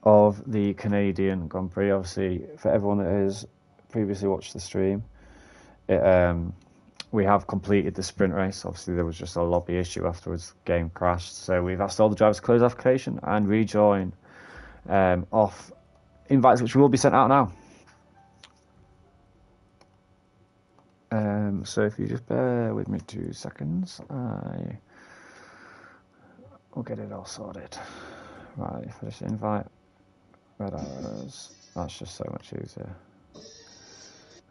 of the Canadian Grand Prix. Obviously, for everyone that has previously watched the stream, we have completed the sprint race. Obviously, there was just a lobby issue afterwards. Game crashed. So we've asked all the drivers to close application and rejoin off invites, which will be sent out now. So if you just bear with me 2 seconds, I will get it all sorted. Right, if I just invite red arrows, that's just so much easier.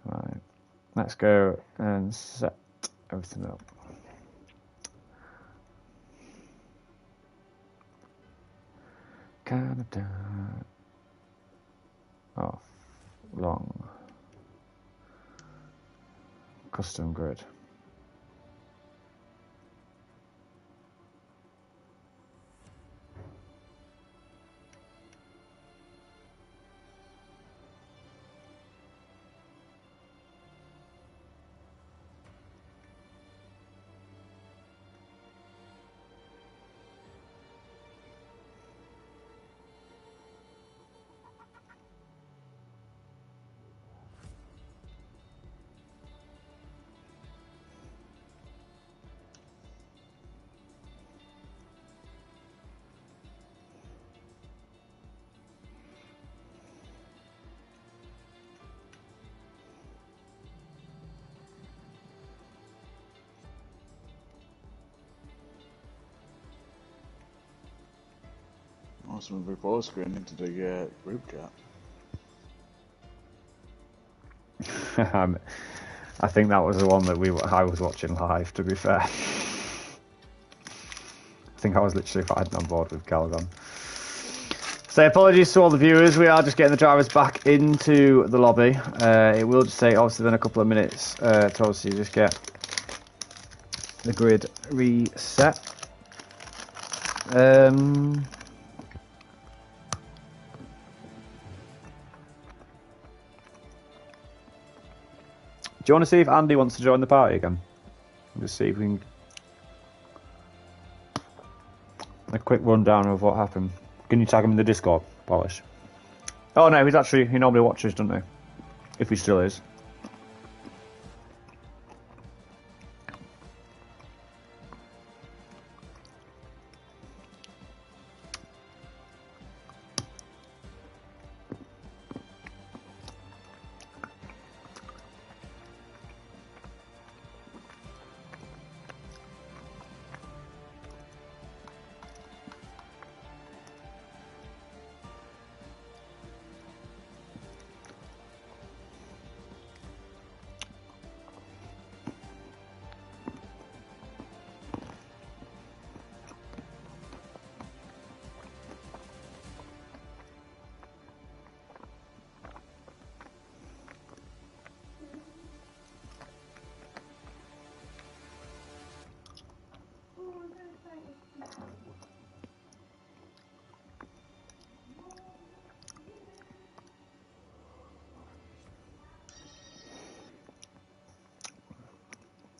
Right, let's go and set everything up. Canada off long custom grid. Awesome before screen into the group chat. I think that was the one that I was watching live, to be fair. I think I was literally fighting on board with Calgon. So apologies to all the viewers. We are just getting the drivers back into the lobby. It will just take obviously then a couple of minutes to obviously just get the grid reset. Do you want to see if Andy wants to join the party again? Just see if we can... A quick rundown of what happened. Can you tag him in the Discord, Polish? Oh no, he normally watches, doesn't he? If he still is.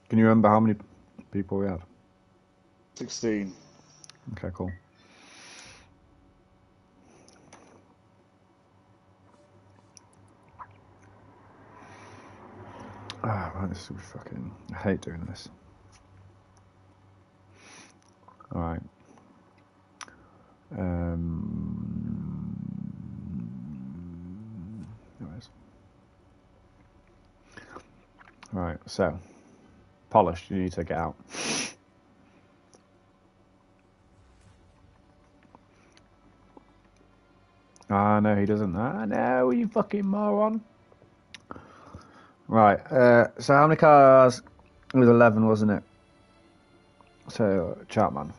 Can you remember how many people we had? 16. Okay, cool. Ah, man, this is fucking... I hate doing this. Alright. Anyways. Right, so... Polished, you need to get out. Ah, no, he doesn't. Ah, no, you fucking moron. Right, so how many cars? It was 11, wasn't it? So, Chapman.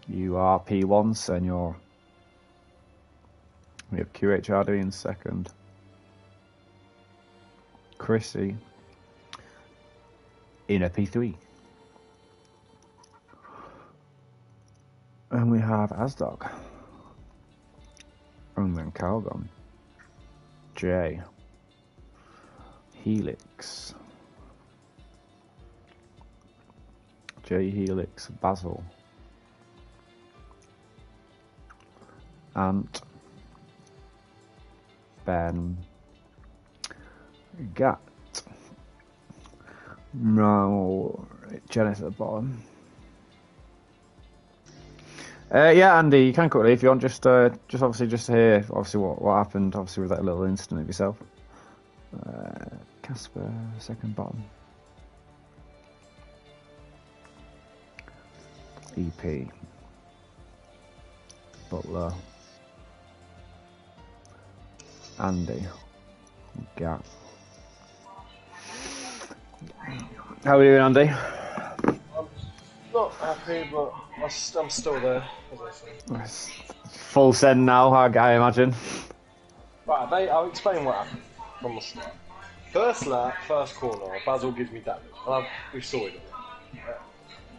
You are P1, senor. We have QHRD in second. Chrissy in a P3. And we have Asdog. And then Calgon. Jay. Helix. Jay Helix. Basil. Ant. Ben. Gat. No, Jenny's at the bottom. Yeah, Andy, you can quickly if you want. Just obviously just hear obviously what happened. Obviously with that little incident of yourself. Casper, second bottom. EP. Butler. Andy. Gat. How are you doing, Andy? I'm not happy, but I'm still there, as I say. Full send now, I imagine. Right, I'll explain what happened from the start. First lap, first corner, Basil gives me damage. We saw it.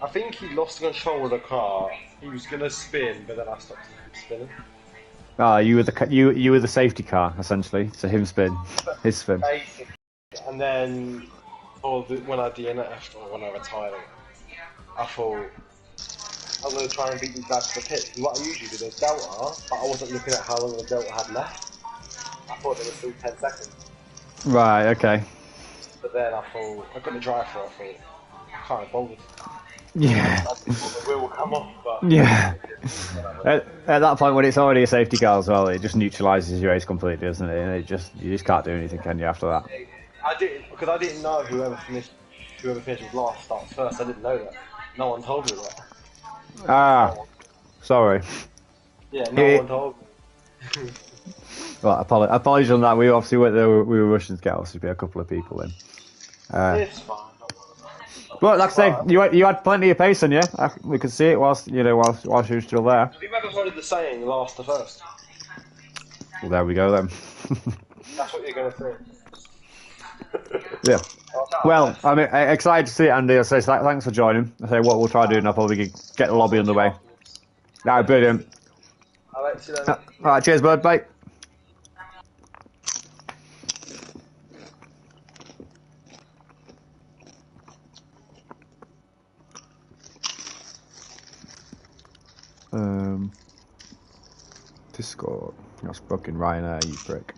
I think he lost control of the car. He was gonna spin, but then I stopped him from spinning. Ah, you were the safety car essentially. So him spin, his spin. Basically. And then, when I DNF'd or when I retired, I thought I'm gonna try and beat these lads to the pit. What I usually do, there's Delta, but I wasn't looking at how long the Delta had left. I thought there was still 10 seconds. Right. Okay. But then I thought I couldn't drive for it. I thought I can't be bothered. Yeah. I thought the wheel will come off, but Yeah. At that point, when it's already a safety car as well, it just neutralises your race completely, doesn't it? And you just can't do anything, can you? After that. I didn't know whoever finishes last starts first. I didn't know that. No one told me that. Ah, sorry. Yeah, no one told me. Well, apologies on that. We obviously went there. We were rushing to get obviously be a couple of people in. It's fine. Well, like I say, you had plenty of pace on you. We could see it whilst you were still there. Have you ever heard the saying, last to first? Well, there we go then. That's what you're going to think. Yeah. Well, I'm excited to see it, Andy. I say thanks for joining. I say what we'll try to do, and I'll probably get the lobby underway. No, brilliant. I'll let you then. All right, cheers, bud. Bye. Discord. That's fucking Ryanair, you prick.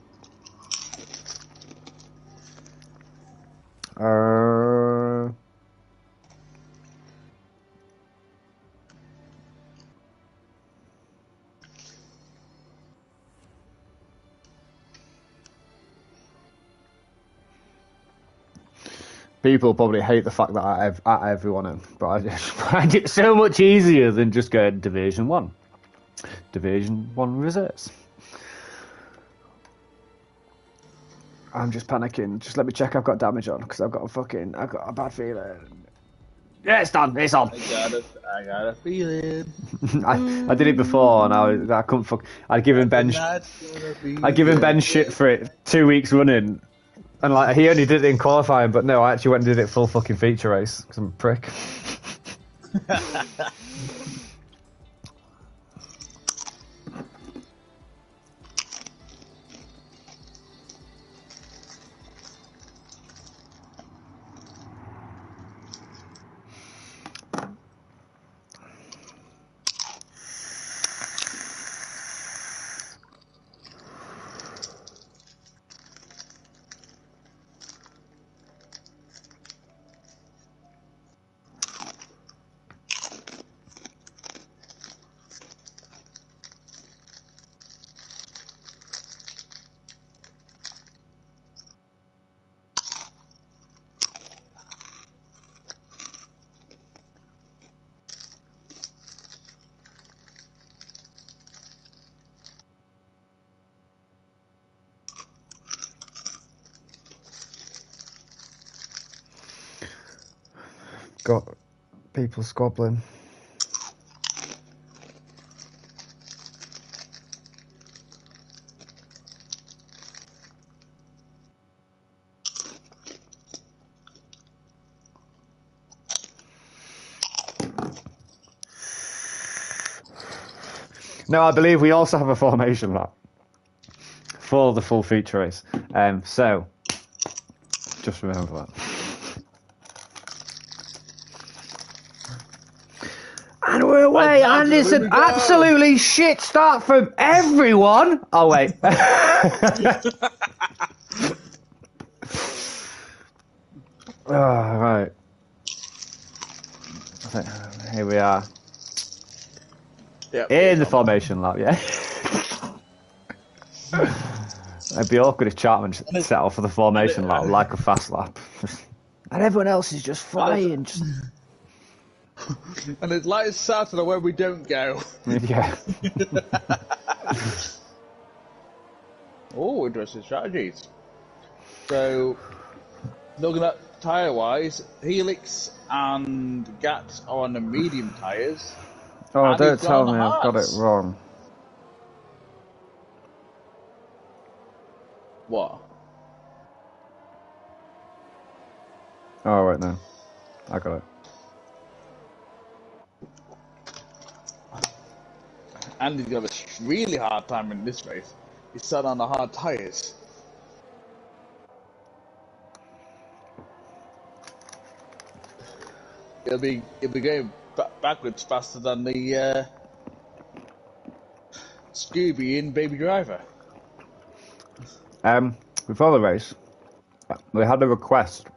People probably hate the fact that I everyone in, but I just find it so much easier than just going Division 1. Division 1 reserves. I'm just panicking. Just let me check I've got damage on, because I've got a bad feeling. Yeah, it's done. It's on. I got a feeling. I did it before, and I couldn't fuck. I'd given Ben shit for it 2 weeks running. And like he only did it in qualifying, but no, I actually went and did it full fucking feature race because I'm a prick. Got people squabbling. No, I believe we also have a formation lap for the full feature race. So, just remember that. And we're away! mate, and it's an absolutely shit start from everyone. Oh, wait. Oh, right. Here we are. Yep. In the formation lap, yeah. It'd be awkward if Chapman set off for the formation lap like a fast lap. And everyone else is just flying. Just... And it's like it's Saturday where we don't go. Yeah. Oh, interesting strategies. So, looking at tyre-wise, Helix and GAT are on the medium tyres. Oh, don't tell me I've got it wrong. What? Oh, wait, no. I got it. Andy's got a really hard time in this race. He's sat on the hard tyres. He'll be going backwards faster than the Scooby in Baby Driver. Before the race, we had a request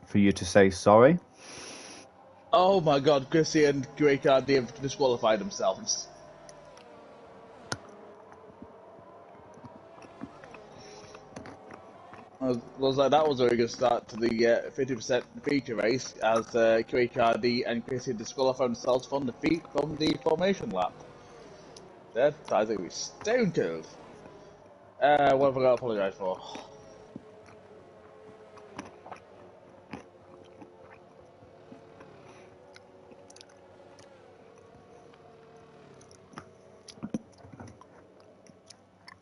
for you to say sorry. Oh my God, Chrissy and Greycard, they have disqualified themselves. Was like that was a very good start to the 50% feature race as Greycard and Chrissy disqualified themselves from defeat from the formation lap. That I think we stone cold. What have I got to apologise for?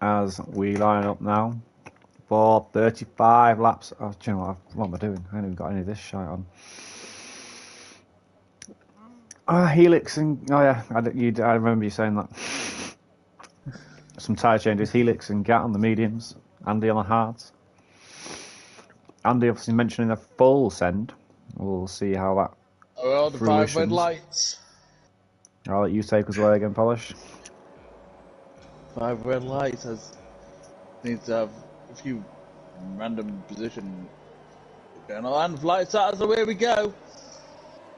As we line up now for 35 laps. Oh, do you know what am I doing? I haven't even got any of this shite on. Helix and... Oh, yeah, I remember you saying that. Some tyre changes. Helix and GAT on the mediums. Andy on the hards. Andy obviously mentioning a full send. We'll see how that... Oh, the 5 red lights. I'll let you take us away again, Polish. 5 red lights needs to have a few random position going on. And lights out, so here we go.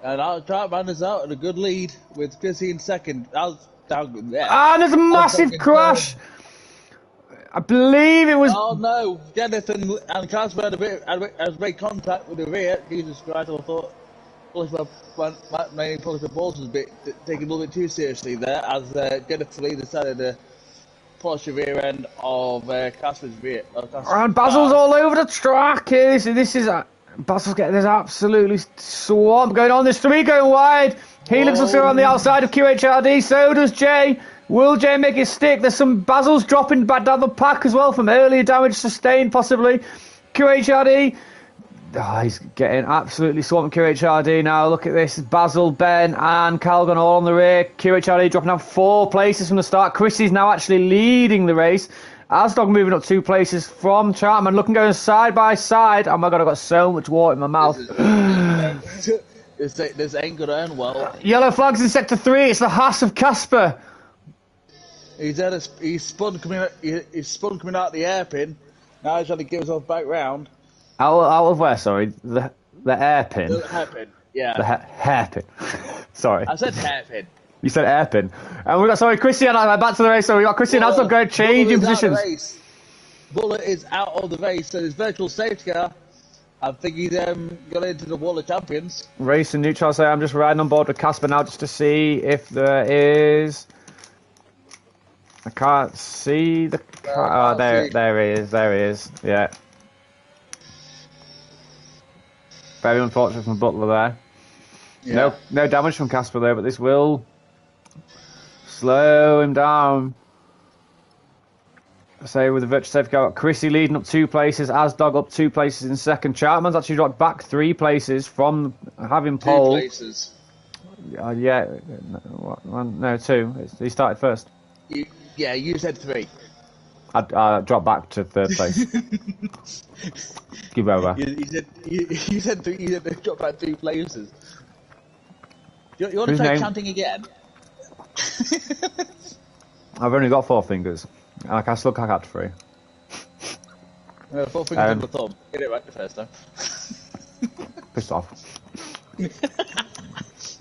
And our Cartman is out at a good lead with Chrissy in second. And there's a massive crash. I believe it was. Oh no, Jonathan and Casper had a bit contact with the rear. Jesus Christ, I thought Polish Balls was taken a little bit too seriously there as Jonathan Lee decided to push the rear end of Casper's rear. And Basil's all over the track. This is Basil's getting this absolutely swamp going on. There's 3 going wide. Helix will still on the outside of QHRD. So does Jay. Will Jay make it stick? There's some Basil's dropping back down the pack as well from earlier damage sustained possibly. QHRD. Oh, he's getting absolutely swamped. QHRD now. Look at this. Basil, Ben, and Calgon all on the rear. QHRD dropping out 4 places from the start. Chrissy's now actually leading the race. Asdog moving up 2 places from Chartman. Looking going side by side. Oh my God, I've got so much water in my mouth. This ain't gonna end well. Yellow flags in sector 3. It's the Haas of Casper. He's spun coming out the hairpin. Now he's trying to get himself back round. Out of where? Sorry, the hairpin. The hairpin. Yeah. The hairpin. Sorry. I said hairpin. You said hairpin. And we got Christian back to the race. So we got Christian Asdog going changing positions. Bullet is out of the race, so his virtual safety car. I think he's got into the Wall of Champions. Race and neutral. So I'm just riding on board with Casper now just to see if there is. I can't see the car. Oh, there he is. There he is. Yeah. Very unfortunate from Butler there. Yeah. No damage from Casper there, but this will slow him down. Say with the virtual safety car, Chrissy leading up 2 places, Asdog up 2 places in second. Chartman's actually dropped back 3 places from having pole. 2 places. Yeah, no, 2. He started first. You said 3. I dropped back to 3rd place. Give over. You said 3. You said they dropped back 3 places. You want to try chanting again? I've only got 4 fingers. I can still cack out 3. 4 fingers on the thumb. Get it right the first time. Pissed off. We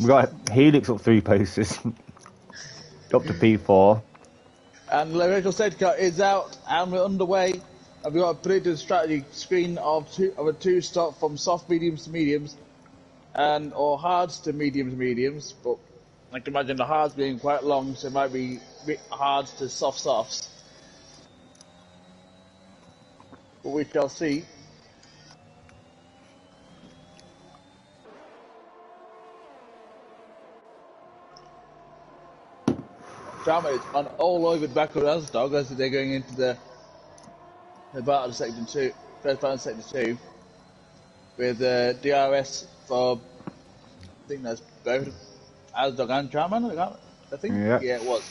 got Helix up 3 places. Up to P4. And the original safety car is out and we're underway. And we've got a predicted strategy screen of a 2-stop from soft mediums to mediums, or hards to mediums. But I can imagine the hards being quite long, so it might be hards to softs. But we shall see. Drama is on all over the back of Asdog as they're going into the battle of Section 2, first battle of Section 2, with DRS for, I think that's both Asdog and Charman, I think? Yeah. Yeah, it was.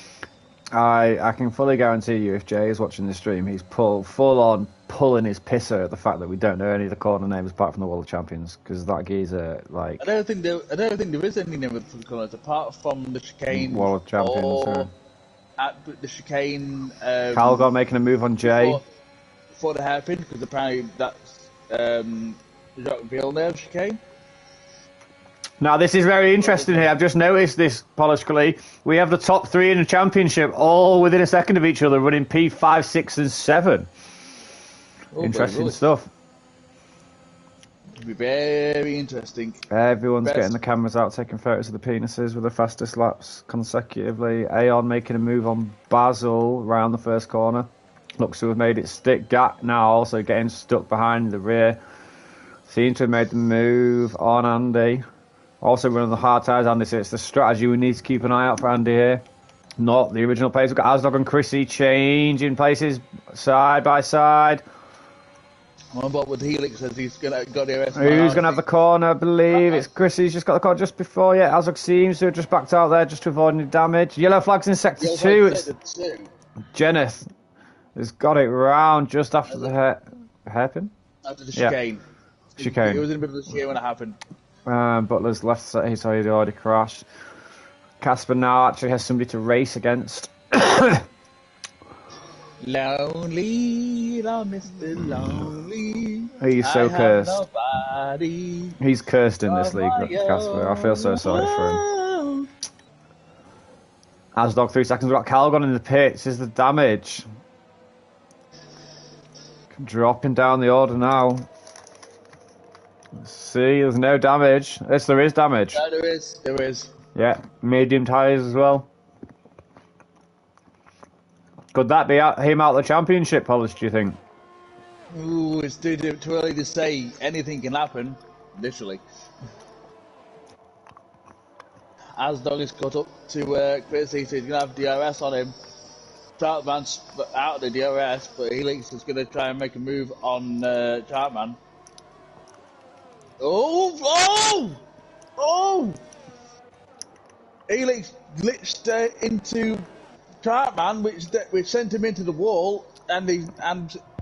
I can fully guarantee you, if Jay is watching the stream, he's full on pulling his pisser at the fact that we don't know any of the corner names apart from the World Champions, because that geezer, like... I don't think there is any name for the corners apart from the chicane. World Champions, or at the chicane. Calgon making a move on Jay. Before the hairpin, because apparently that's Jacques Villeneuve chicane. Now, this is very interesting here. I've just noticed this, politically. We have the top 3 in the championship, all within a second of each other, running P5, 6, and 7. Interesting stuff. It'll be very interesting. Everyone's getting the cameras out, taking photos of the penises with the fastest laps consecutively. Aeon making a move on Basil round the first corner. Looks to have made it stick. Gat now also getting stuck behind the rear. Seems to have made the move on Andy. Also running the hard tyres, Andy, so it's the strategy we need to keep an eye out for Andy here. Not the original pace. We've got Asdog and Chrissy changing places side by side. On board with Helix as he's got the arrest. Who's going to have the corner? I believe it's Chrissy's just got the corner just before. Yeah, Asdog seems to have just backed out there just to avoid any damage. Yellow flags in sector 2. It's Jenneth has got it round just after the hairpin. After the chicane. Yeah. Chicane. It was in the middle of the chicane when it happened. Butler's left side, he's already crashed. Casper now actually has somebody to race against. Lonely, oh Mr. Lonely. He's so cursed. Nobody. He's cursed in this league, Casper. I feel so sorry for him. Asdog 3 seconds. We've got Calgon in the pits. Is the damage dropping down the order now? Let's see, there's no damage. Yes, there is damage. Yeah, there is. Yeah, medium tyres as well. Could that be him out of the championship, Polish, do you think? Ooh, it's too early to say. Anything can happen, literally. Asdog is caught up to Chrissy, so he's going to have DRS on him. Troutman's out of the DRS, but Helix is going to try and make a move on Troutman. Oh! Helix glitched into Troutman, which sent him into the wall, and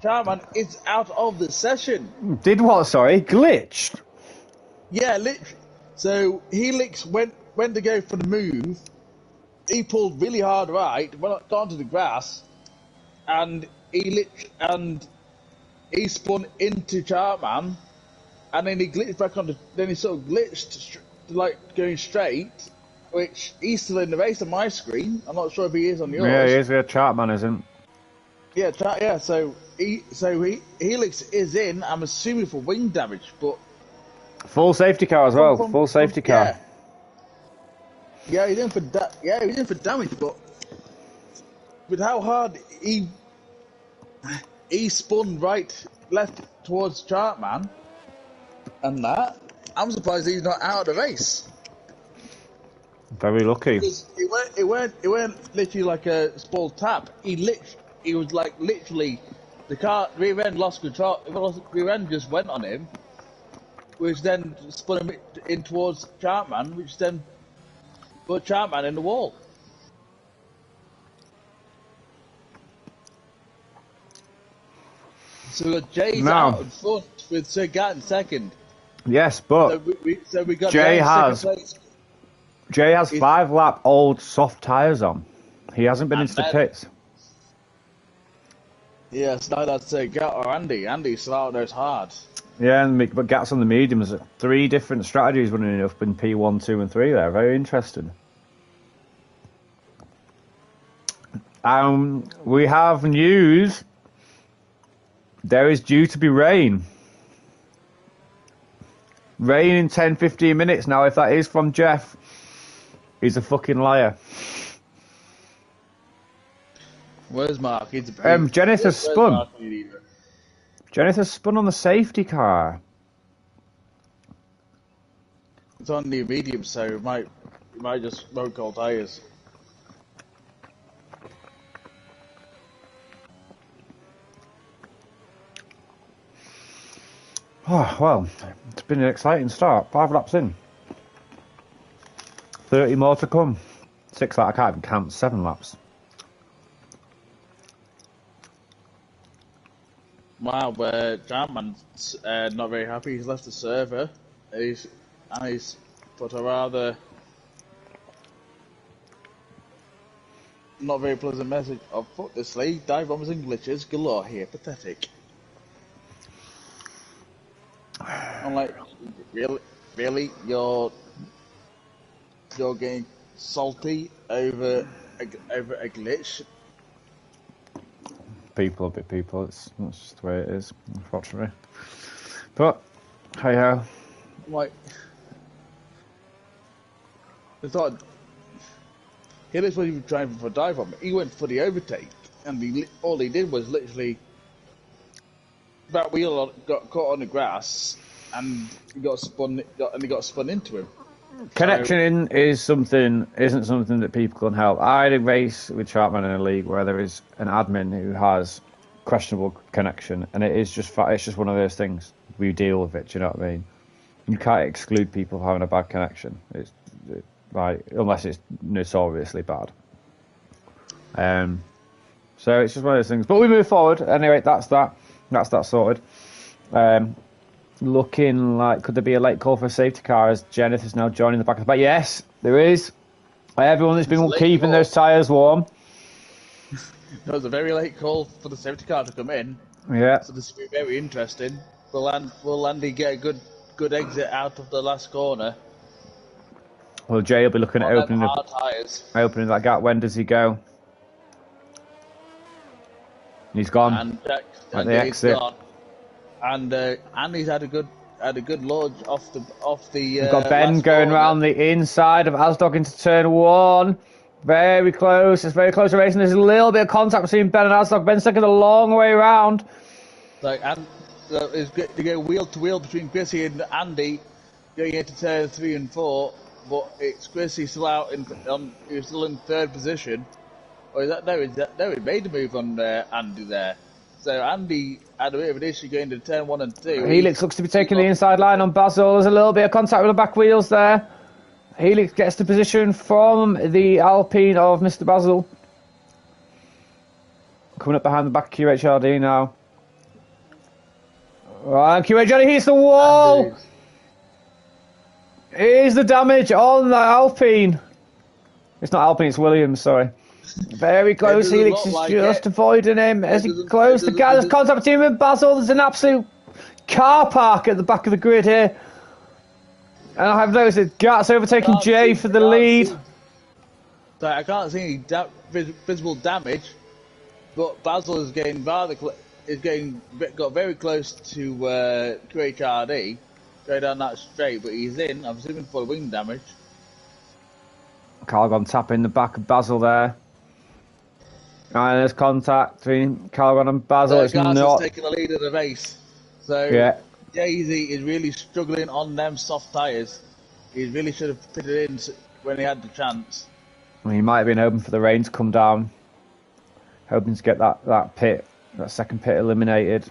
Troutman is out of the session. Did what? Sorry, glitched. Yeah, so Helix went to go for the move. He pulled really hard right, went onto the grass, and he spun into Troutman. And then he glitched back on then he sort of glitched, like, going straight, which he's still in the race on my screen. I'm not sure if he is on yours. Yeah, he is. Chartman isn't. Yeah, so Helix is in, I'm assuming for wing damage, but... Full safety car as well, full safety car. Yeah, he's in for damage, but with how hard he spun left towards Chartman, and that, I'm surprised he's not out of the race. Very lucky. It weren't literally like a small tap. He was like literally, the car rear end lost control. Rear end just went on him, which then spun him in towards Chartman, which then put Chartman in the wall. So we got Jay's out in front with Sir Gat in second. Yes, but so we got Jay has. Jay has 5-lap old soft tyres on. He hasn't been And into the then- pits. Yes, now that's Gat or Andy. Andy's still out those hard. Yeah, but Gats on the mediums. 3 different strategies running up in P1, 2, and 3 there. Very interesting. We have news. There is due to be rain. Rain in 10-15 minutes. Now, if that is from Jeff, he's a fucking liar. Where's Mark? Jennifer Where's spun. Mark? Jennifer spun on the safety car. It's on the medium, so it might just smoke cold tyres. Oh, well, it's been an exciting start. 5 laps in. 30 more to come. 6 that I can't even count. 7 laps. Wow, Jamman's not very happy. He's left the server. He's put a rather not very pleasant message. Oh, fuck this league. Dive bombs and glitches galore here. Pathetic. I'm like, really, you're getting salty over a glitch. People, a bit people. That's just the way it is, unfortunately. But, hey ho. Like, I thought he was when he was driving for a dive bomb. He went for the overtake, and all he did was literally that wheel got caught on the grass, and he got spun into him. Connection isn't something that people can help. I had a race with Chartman in a league where there is an admin who has questionable connection, and it's just one of those things. We deal with it. Do you know what I mean? You can't exclude people for having a bad connection. Unless it's notoriously bad. So it's just one of those things. But we move forward. Anyway, that's that sorted. Looking like, could there be a late call for a safety car as Jennifer is now joining the back of the pack? Yes, there is. Everyone that's been keeping those tyres warm. That was a very late call for the safety car to come in. Yeah. So this will be very interesting. Will Andy get a good exit out of the last corner? Well, Jay will be looking at opening that gap. When does he go? He's gone. And the exit. Gone. And Andy's had a good launch off the. We've got Ben going round the inside of Asdog into turn 1. Very close. It's very close to racing. There's a little bit of contact between Ben and Asdog. Ben's taking a long way round. It's good to go wheel to wheel between Chrissy and Andy going into turn 3 and 4, but it's Chrissy still out he's still in 3rd position. Or he made a move on Andy there. So Andy had a bit of an issue going to turn 1 and 2. Helix looks to be taking the inside line on Basil. There's a little bit of contact with the back wheels there. Helix gets the position from the Alpine of Mr. Basil. Coming up behind the back of QHRD now. Right, QHRD hits the wall. Here's the damage on the Alpine. It's not Alpine, it's Williams, sorry. Very close. Helix is just avoiding him as he closes the gap. There's contact between him and Basil. There's an absolute car park at the back of the grid here. And I have noticed that Gat's overtaking Jay for the lead. So I can't see any visible damage, but Basil is getting got very close to QHRD, going down that straight, but he's in. I'm assuming for wing damage. Calgon tapping the back of Basil there. And there's contact between Calgon and Basil. It's not taking the lead of the race. So yeah. Daisy is really struggling on them soft tyres. He really should have fitted in when he had the chance. He might have been hoping for the rain to come down, hoping to get that second pit eliminated.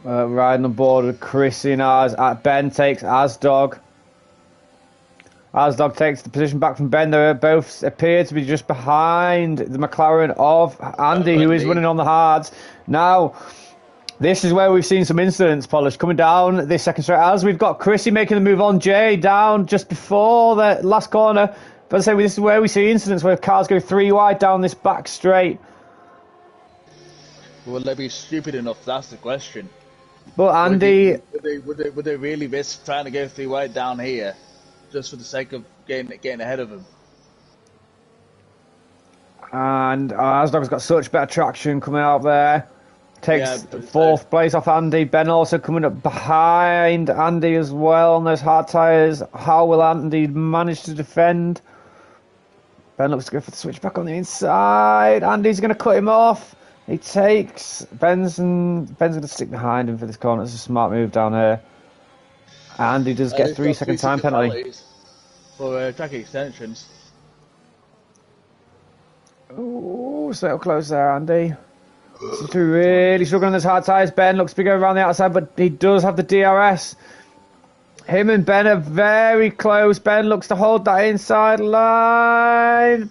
Riding on board with Chrissy now. Ben takes Asdog. Asdog takes the position back from Ben. They both appear to be just behind the McLaren of Andy, who is running on the hards. Now, This is where we've seen some incidents, Polish, coming down this second straight. As we've got Chrissy making the move on Jay down just before the last corner. But I say this is where we see incidents where cars go 3 wide down this back straight. Will they be stupid enough? That's the question. But Andy, Would they really risk trying to go 3 wide down here, just for the sake of getting ahead of them? and Asdog's got such better traction coming out there. Takes Yeah, fourth place off Andy. Ben also coming up behind Andy as well on those hard tyres. How will Andy manage to defend? Ben looks to go for the switch back on the inside. Andy's going to cut him off. He takes Ben's going to stick behind him for this corner. It's a smart move down here. Andy does get 3 second time penalty. For track extensions. Ooh, so close there, Andy. Seems to be really struggling on those hard tyres. Ben looks to be going around the outside, but he does have the DRS. Him and Ben are very close. Ben looks to hold that inside line.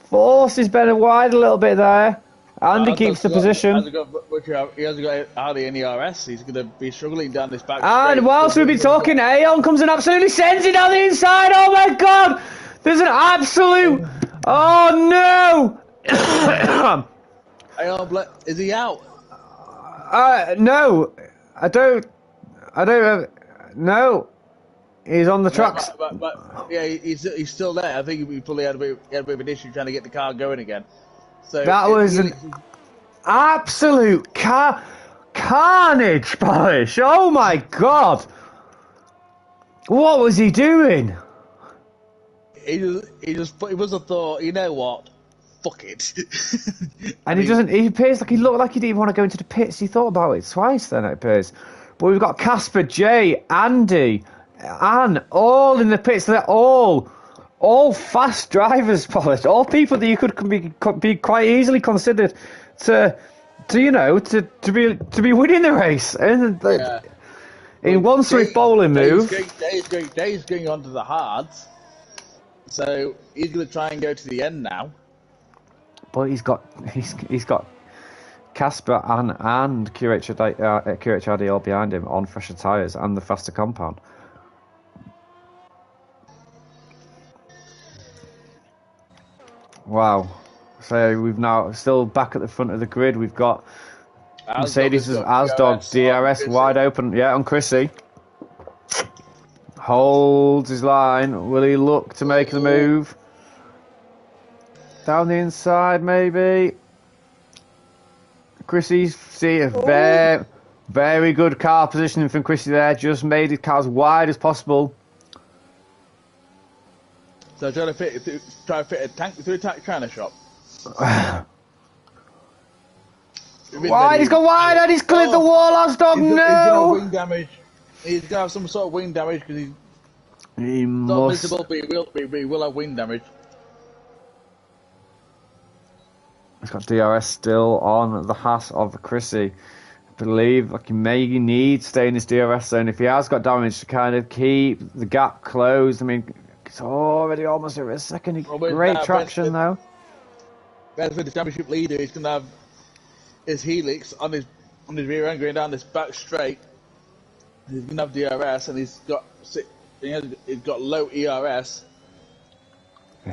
Forces Ben wide a little bit there. Andy keeps the position. He hasn't got hardly any RS. He's going to be struggling down this back. And whilst we've been talking, Aeon comes and absolutely sends it down the inside. Oh my god! There's an absolute... Oh no! Is he out? No. I don't... No. He's on the tracks. But yeah, he's still there. I think he probably had a bit of an issue trying to get the car going again. So that was an absolute carnage, Polish. Oh my god. What was he doing? He must have thought, you know what? Fuck it. And he appears like he looked like he didn't even want to go into the pits. He thought about it twice then, it appears. But we've got Casper, Jay, Andy, Anne, all in the pits. They're all fast drivers, Polish. All people that you could be quite easily considered to be winning the race. And in one swift bowling move. Jay's going on to the hards. So he's going to try and go to the end now. But he's got Casper and QHRD all behind him on fresher tyres and the faster compound. Wow. So we've now still back at the front of the grid. We've got Mercedes' Asdog DRS wide open. Yeah, on Chrissy. Holds his line. Will he look to make the move? Down the inside, maybe. Chrissy's see a very, very good car positioning from Chrissy there. Just made his car as wide as possible. So try to fit a tank through a China shop. Wide, he's gone wide and he's cleared the wall, Asdog. He's No! gonna have wing damage. He's gonna have some sort of wing damage because He not must. visible, but he will have wing damage. He's got DRS still on the hat of Chrissy. I believe he may need to stay in his DRS zone if he has got damage to kind of keep the gap closed. I mean, it's already almost over a second. Great traction though. That's for the championship leader. He's going to have his helix on his rear end going down this back straight. He's going to have DRS and he's got low ERS.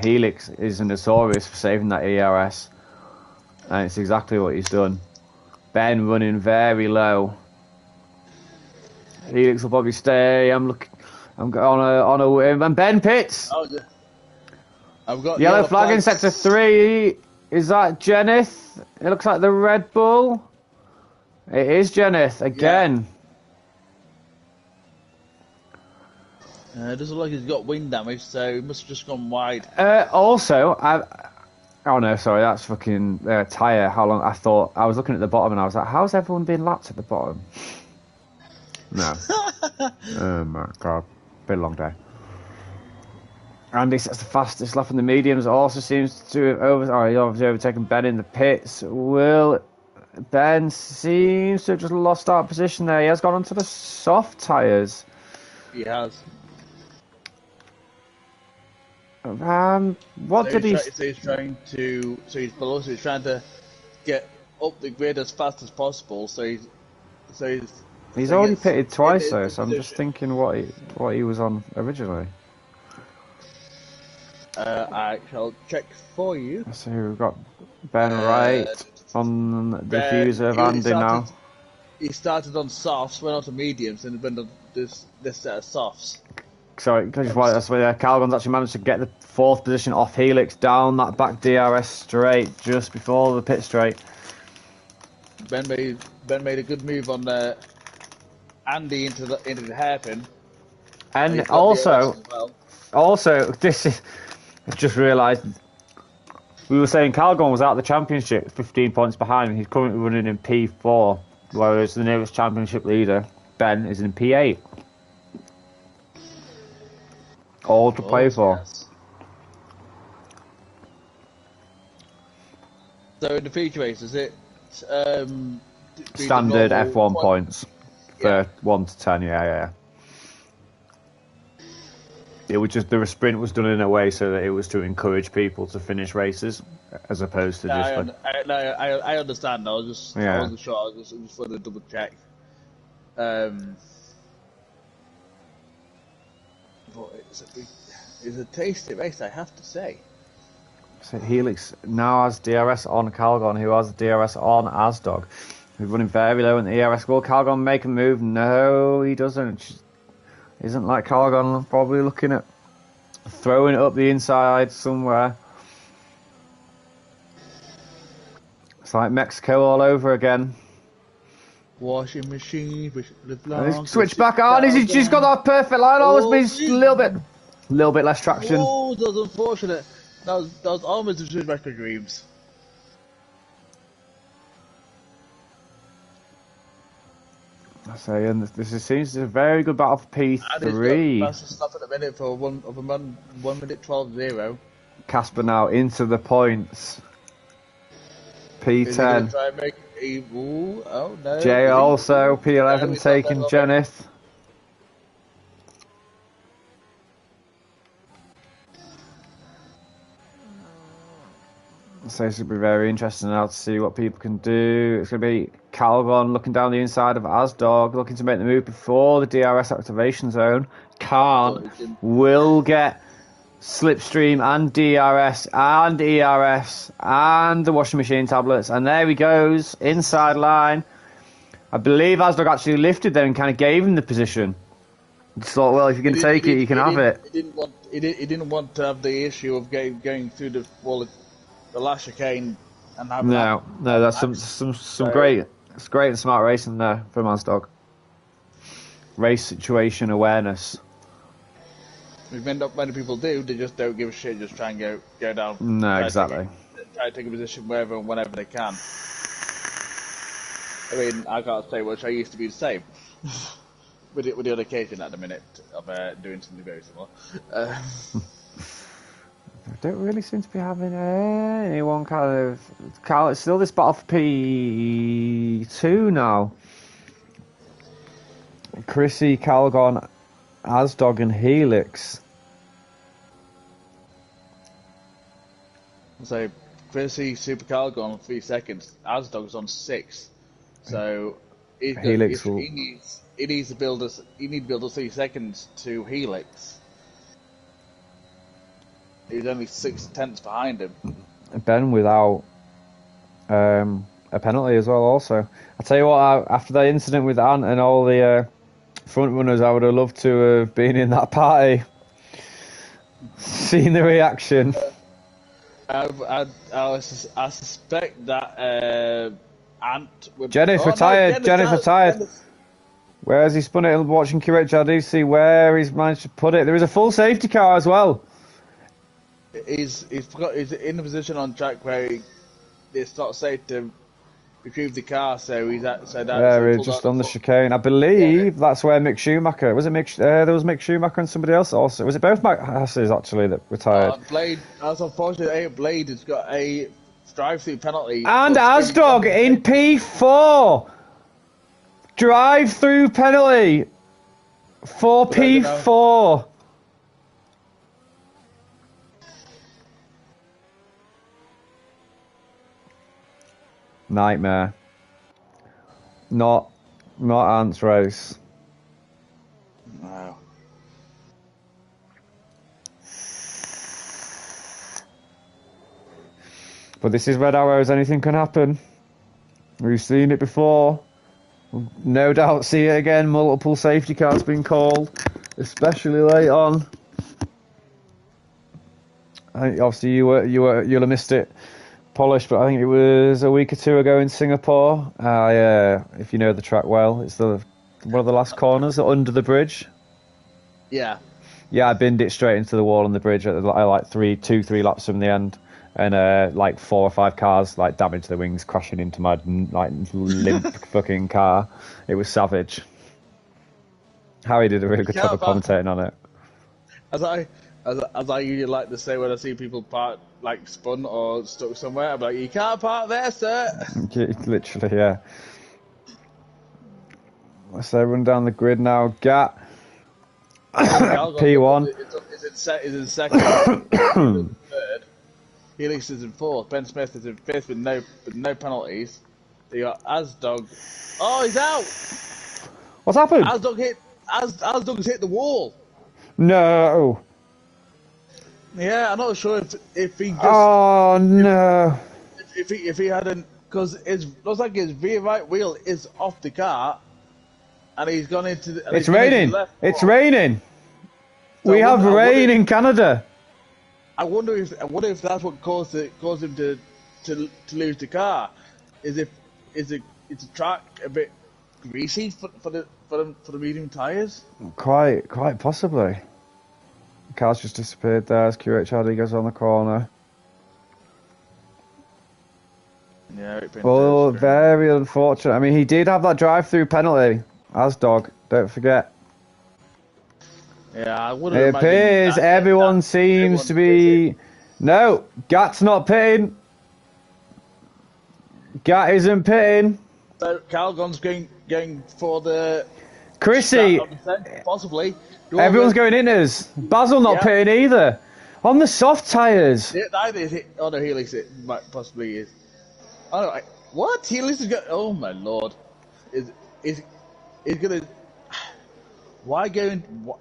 Helix is notorious for saving that ERS. And it's exactly what he's done. Ben running very low. Helix will probably stay. I'm on a whim. And Ben pits. Oh, I've got Yellow flag in sector 3. Is that Jenneth? It looks like the Red Bull. It is Jenneth again. It doesn't look like he's got wing damage, so he must have just gone wide. Also, oh no, sorry, that's fucking tyre. How long? I was looking at the bottom and I was like, how's everyone being lapped at the bottom? No. Oh my god. Been a long day. Andy sets the fastest lap in the mediums. Also seems to have overtaken Ben in the pits. Ben seems to have just lost our position there. He has gone onto the soft tyres. He has. What did he? So he's trying to. So he's below. So he's trying to get up the grid as fast as possible. So he's He's so already gets pitted twice in though, the so I'm just position. thinking what he was on originally. I shall check for you. So we've got Ben Uh, Wright on the diffuser of he Andy started. now. He started on softs, went on to mediums, and went on this set of softs. Sorry, that's where Calgon's actually managed to get the 4th position off Helix down that back DRS straight just before the pit straight. Ben made a good move on Andy into the hairpin. And he's got also, DRS as well. this is, I've just realised, we were saying Calgon was out of the championship, 15 points behind, and he's currently running in P4, whereas the nearest championship leader, Ben, is in P8. All to play for. Yes. So in the feature race, is it Standard F1 points for Yeah. 1 to 10, yeah. It was just the sprint was done in a way so that it was to encourage people to finish races, as opposed to just. I understand. I wasn't sure. I was just wanted to double check. But it's a tasty race, I have to say. So Helix now has DRS on Calgon, who has DRS on Asdog. He's running very low in the ERS. Will Calgon make a move? No, he doesn't. Isn't like Calgon, probably looking at throwing it up the inside somewhere. It's like Mexico all over again. Washing machine, Switch back on. He's got that perfect line. Always been a little bit less traction. Oh, that was unfortunate. That was almost a switch back for dreams. I say, and this seems a very good battle for P3. That's a stop at a minute for 1 minute 12.0. Casper now into the points. P10. Try and make oh no. Jay also P11 taking Jenith. So it's going to be very interesting now to see what people can do. It's going to be Calgon looking down the inside of Asdog, looking to make the move before the DRS activation zone. Can't. Will get Slipstream and DRS and ERS and the washing machine tablets. And there he goes, inside line. I believe Asdog actually lifted there and kind of gave him the position. Just thought, well, if you can take it, you can have it. He didn't want to have the issue of going through the last chicane and having No, that's some great and smart racing there from Asdog. Race situation awareness. Many people do, they just don't give a shit, just try and go down. No, exactly. Try to take a position wherever and whenever they can. I mean, I can't say much, I used to be the same. with the other occasion at the minute of doing something very similar. I don't really seem to be having anyone kind of... It's still this battle for P2 now. Chrissy, Calgon, Asdog and Helix. So, Chrissy, Super Calgon on 3 seconds. Asdog's on 6. So, he needs to build us. He needs to build us 3 seconds to Helix. He's only 6/10 behind him. Ben without a penalty as well. Also, I tell you what, after that incident with Ant and all the front runners, I would have loved to have been in that party, seen the reaction. I suspect that Ant would... Jennifer retired. Jennifer retired. Where has he spun it? Watching QHRD, where he's managed to put it. There is a full safety car as well. He's in a position on track where it's not safe to retrieve the car, so he's just on the chicane. I believe that's where Mick Schumacher was. It Mick? There was Mick Schumacher and somebody else also. Was it both Matt Hasses actually that retired? Blade. That's unfortunate. Blade has got a drive-through penalty. And Asdog in P4. Drive-through penalty for P4. Nightmare. Not Ant's race. No. But this is Red Arrows. Anything can happen. We've seen it before. No doubt see it again. Multiple safety cars being called, especially late on. I think obviously you'll have missed it, Polish, but I think it was a week or two ago in Singapore. If you know the track well, it's one of the last corners under the bridge. Yeah. Yeah, I binned it straight into the wall on the bridge. I like 2-3 laps from the end, and like 4 or 5 cars like damaged the wings, crashing into my like limp fucking car. It was savage. Harry did a really good job of commentating on it. As I usually like to say when I see people park like spun or stuck somewhere, I'm like, you can't park there, sir. Literally, yeah. Let's run down the grid now. Gat. P1 is in second. Third. Helix is in fourth. Ben Smith is in fifth with no penalties. You got Asdog. Oh, he's out. What's happened? Asdog's hit the wall. No. Yeah, I'm not sure if he just. Oh no. If he hadn't, because it looks like his rear right wheel is off the car, and he's gone into. It's raining. It's raining. So we have rain in Canada. I wonder if that's what caused him to lose the car. Is the track a bit greasy for the medium tyres? Quite possibly. The car's just disappeared there as QHRD goes on the corner. Yeah, very unfortunate. I mean, he did have that drive-through penalty. Asdog, don't forget. Yeah, I would have. It appears everyone seems to be. No, Gat's not pitting. Gat isn't pitting. So Calgon's going for the. Chrissy, possibly. Everyone's going in us. Basil not pitting either. On the soft tyres. Oh no, Helix it might possibly is. Oh no, what? Helix is going. Oh my lord, is gonna. Why going? What?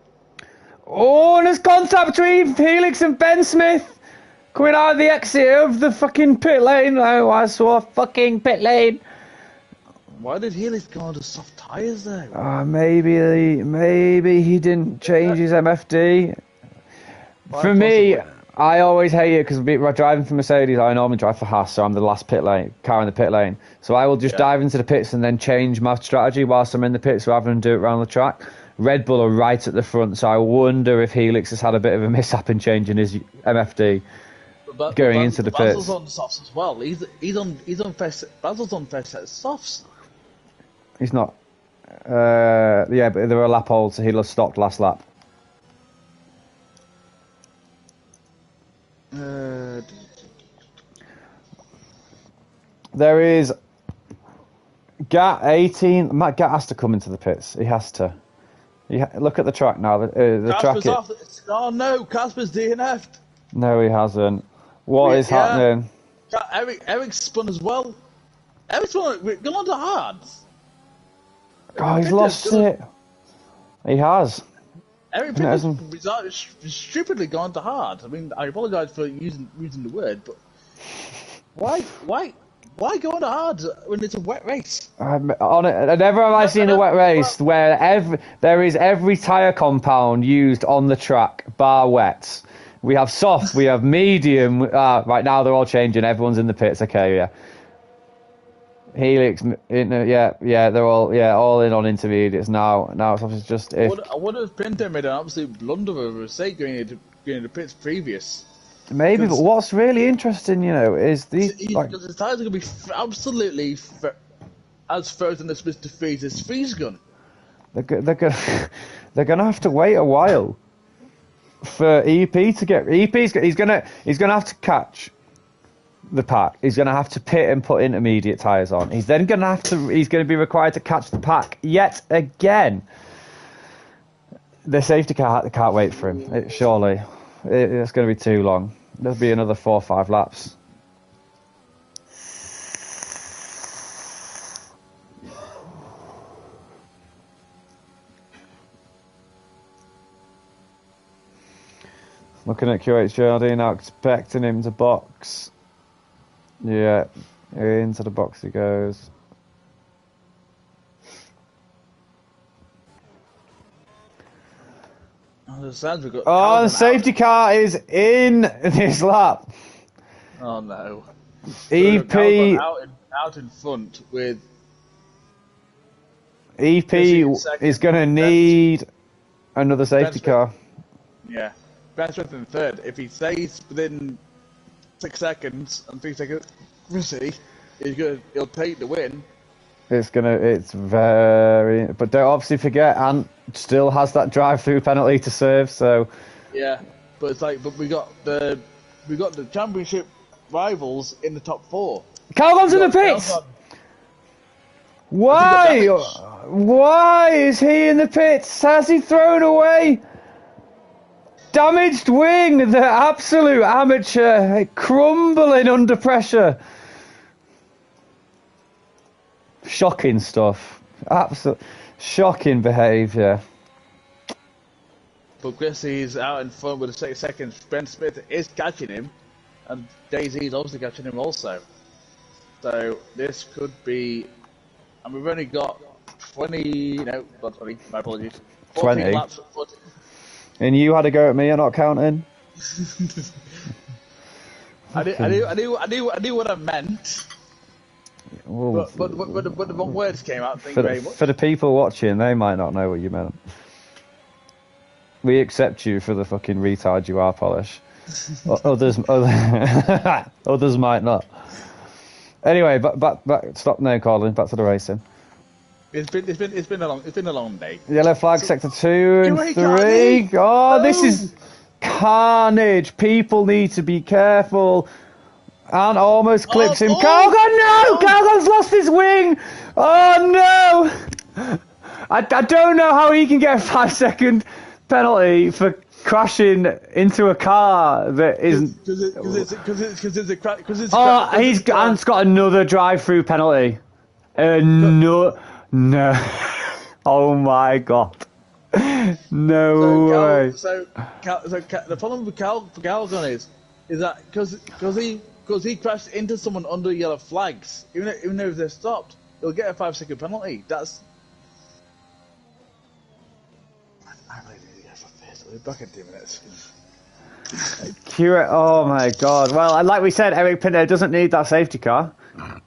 Oh, and there's contact between Helix and Ben Smith. Coming out of the exit of the fucking pit lane. Oh, I saw a fucking pit lane. Why did Helix go on to soft tyres though? Maybe he didn't change his MFD. For me, I always hate it because we're driving for Mercedes. I normally drive for Haas, so I'm the last car in the pit lane. So I will just dive into the pits and then change my strategy whilst I'm in the pits rather than do it around the track. Red Bull are right at the front, so I wonder if Helix has had a bit of a mishap in changing his MFD going into the pits. Basil's on softs as well. He's on first. Basil's on first set of softs. He's not. Yeah, but there were a lap hold, so he'll have stopped last lap. There is Gat 18. Matt Gat has to come into the pits. He has to. Look at the track now. The track. Oh no, Casper's DNF'd. No, he hasn't. What is happening? Eric's spun as well. Eric's spun. Gone on to hards. Oh, he's lost it. He has. Eric Pitter's stupidly gone to hard. I mean, I apologise for using the word, but why go on to hard when it's a wet race? Never have I seen a wet race where there is every tyre compound used on the track, bar wets. We have soft, we have medium. Right now they're all changing. Everyone's in the pits. Okay, yeah. Helix, they're all in on intermediates now. Now it's obviously just. I wonder if Pinto made an absolute blunder of a mistake going into pits previous. Maybe, but what's really interesting, is because his tyres are going to be absolutely as frozen as Mr. Freeze's freeze gun. They're going to have to wait a while for EP to get. He's going to have to catch the pack. He's going to have to pit and put intermediate tyres on. He's then going to he's going to be required to catch the pack yet again. The safety car can't wait for him. It's going to be too long. There'll be another 4 or 5 laps. Looking at QHJRD now, expecting him to box. Yeah, into the box he goes. Oh, the safety car is in this lap. Oh no. EP out in front with EP is going to need another safety car. Yeah, Ben Smith in third. If he stays within 6 seconds and 3 seconds, he'll take the win. It's very, but don't obviously forget, Ant still has that drive-through penalty to serve. So yeah, but it's like, but we got the championship rivals in the top 4. Calgon's in the pits. Why? Why is he in the pits? Has he thrown away? Damaged wing, the absolute amateur, crumbling under pressure. Shocking stuff. Absolute shocking behaviour. But Chrissy's out in front with 6 seconds. Ben Smith is catching him, and Daisy's obviously catching him also. So this could be, and we've only got 20. No, not 20. My apologies. 20 laps. 40. And you had a go at me. I'm not counting. I knew what I meant. Well, but the wrong words came out. Thank you very much. For the people watching, they might not know what you meant. We accept you for the fucking retard you are, Polish. Others might not. Anyway, back. Stop now, Colin. Back to the racing. It's been a long day. Yellow flag, sector 2 and 3. Oh, this is carnage. People need to be careful. And almost clips him. Calgon, no! Calgon's lost his wing. Oh no! I don't know how he can get a 5-second penalty for crashing into a car that isn't. Because it's a crash. Ant's got another drive-through penalty. No. Oh my god. No way. So the problem with Calgon is that because he crashed into someone under yellow flags, even though if they're stopped, he'll get a 5-second penalty. That's. I really need to get for this. We'll be back in 2 minutes. Oh my god. Well, like we said, Eric Pinto doesn't need that safety car.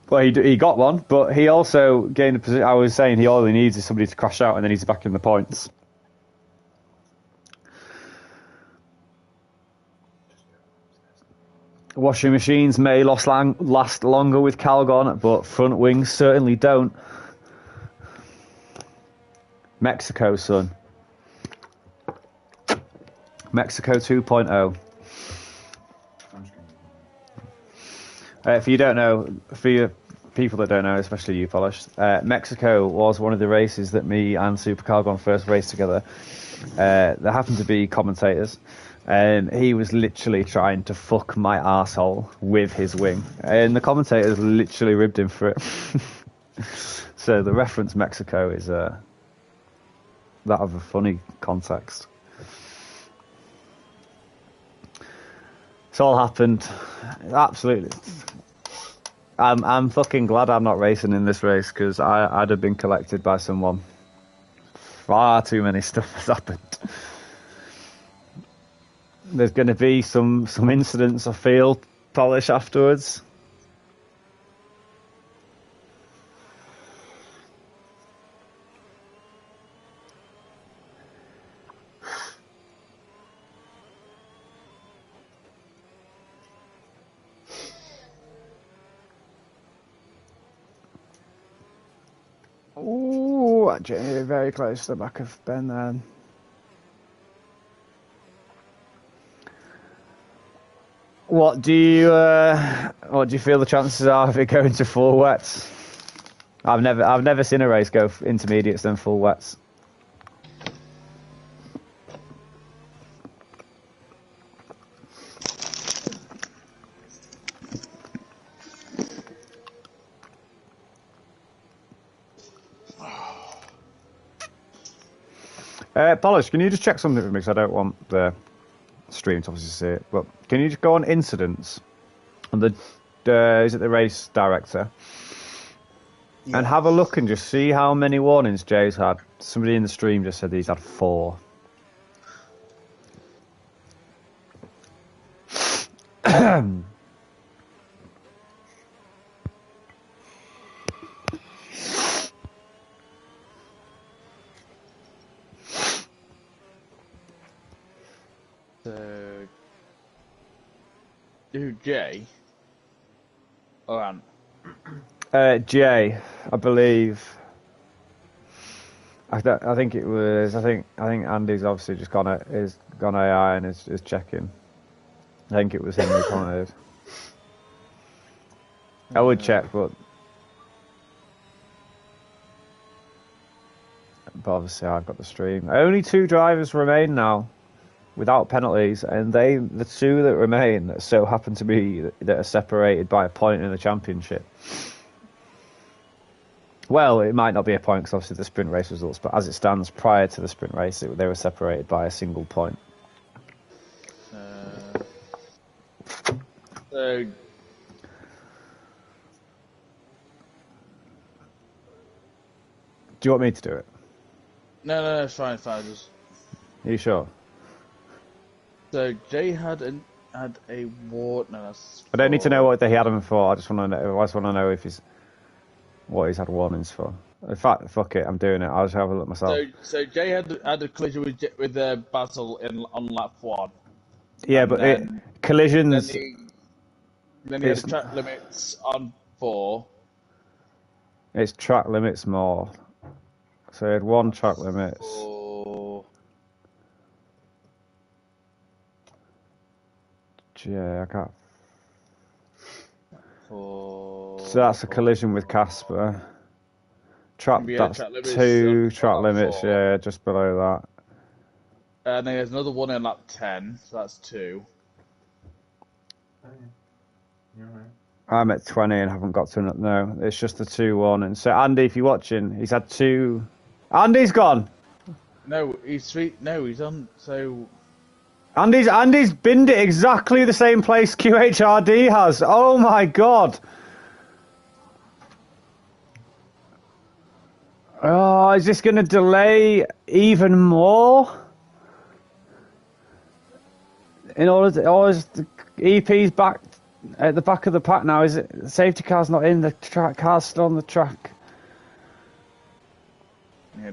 Well, he got one, but he also gained a position. I was saying he all he needs is somebody to crash out and then he's back in the points. Washing machines may last longer with Calgon, but front wings certainly don't. Mexico, son. Mexico 2.0. For you don't know, for you people that don't know, especially you, Polish, Mexico was one of the races that me and Super Calgon first raced together. There happened to be commentators. And he was literally trying to fuck my arsehole with his wing. And the commentators literally ribbed him for it. So the reference Mexico is that of a funny context. It's all happened. Absolutely. I'm fucking glad I'm not racing in this race because I'd have been collected by someone. Far too many stuff has happened. There's going to be some incidents, I feel, Polish afterwards. Ooh, Jamie very close to the back of Ben then. What do you feel the chances are of it going to full wets? I've never seen a race go intermediates then full wets. Polish, can you just check something for me? Because I don't want the stream to obviously see it. But can you just go on incidents on the is it the race director and have a look and just see how many warnings Jay's had? Somebody in the stream just said he's had 4. So, who, Jay? Or Ant? Jay, I believe. I think it was. I think Andy's obviously just gone AI and is checking. I think it was him who commented. I would check, but obviously I've got the stream. Only 2 drivers remain now without penalties, and the 2 that remain that so happen to be that are separated by a point in the championship. Well, it might not be a point because obviously the sprint race results, but as it stands, prior to the sprint race, they were separated by a single point. So, do you want me to do it? no, it's fine. Just... Are you sure? So Jay had a war. No, that's. I don't need to know what he had them for. I just want to know if what he's had warnings for. In fact, fuck it, I'm doing it. I'll just have a look myself. So Jay had a collision with Basil on lap 1. Yeah, but collisions. Then he had track limits on 4. It's track limits more. So he had 1 track limits. 4. Yeah, I can't. 4. So that's a collision with Casper. That's track limits 2 track on limits, 4. yeah, just below that. And then there's another one in lap 10, so that's 2. You're right. I'm at 20 and haven't got to no. It's just the 2-1. And so Andy, if you're watching, he's had 2. Andy's gone. No, he's on. So Andy's binned it exactly the same place QHRD has. Oh my god. Oh, is this going to delay even more? Is the EP's back at the back of the pack now? Is it the safety car's not in? The car's still on the track. yeah,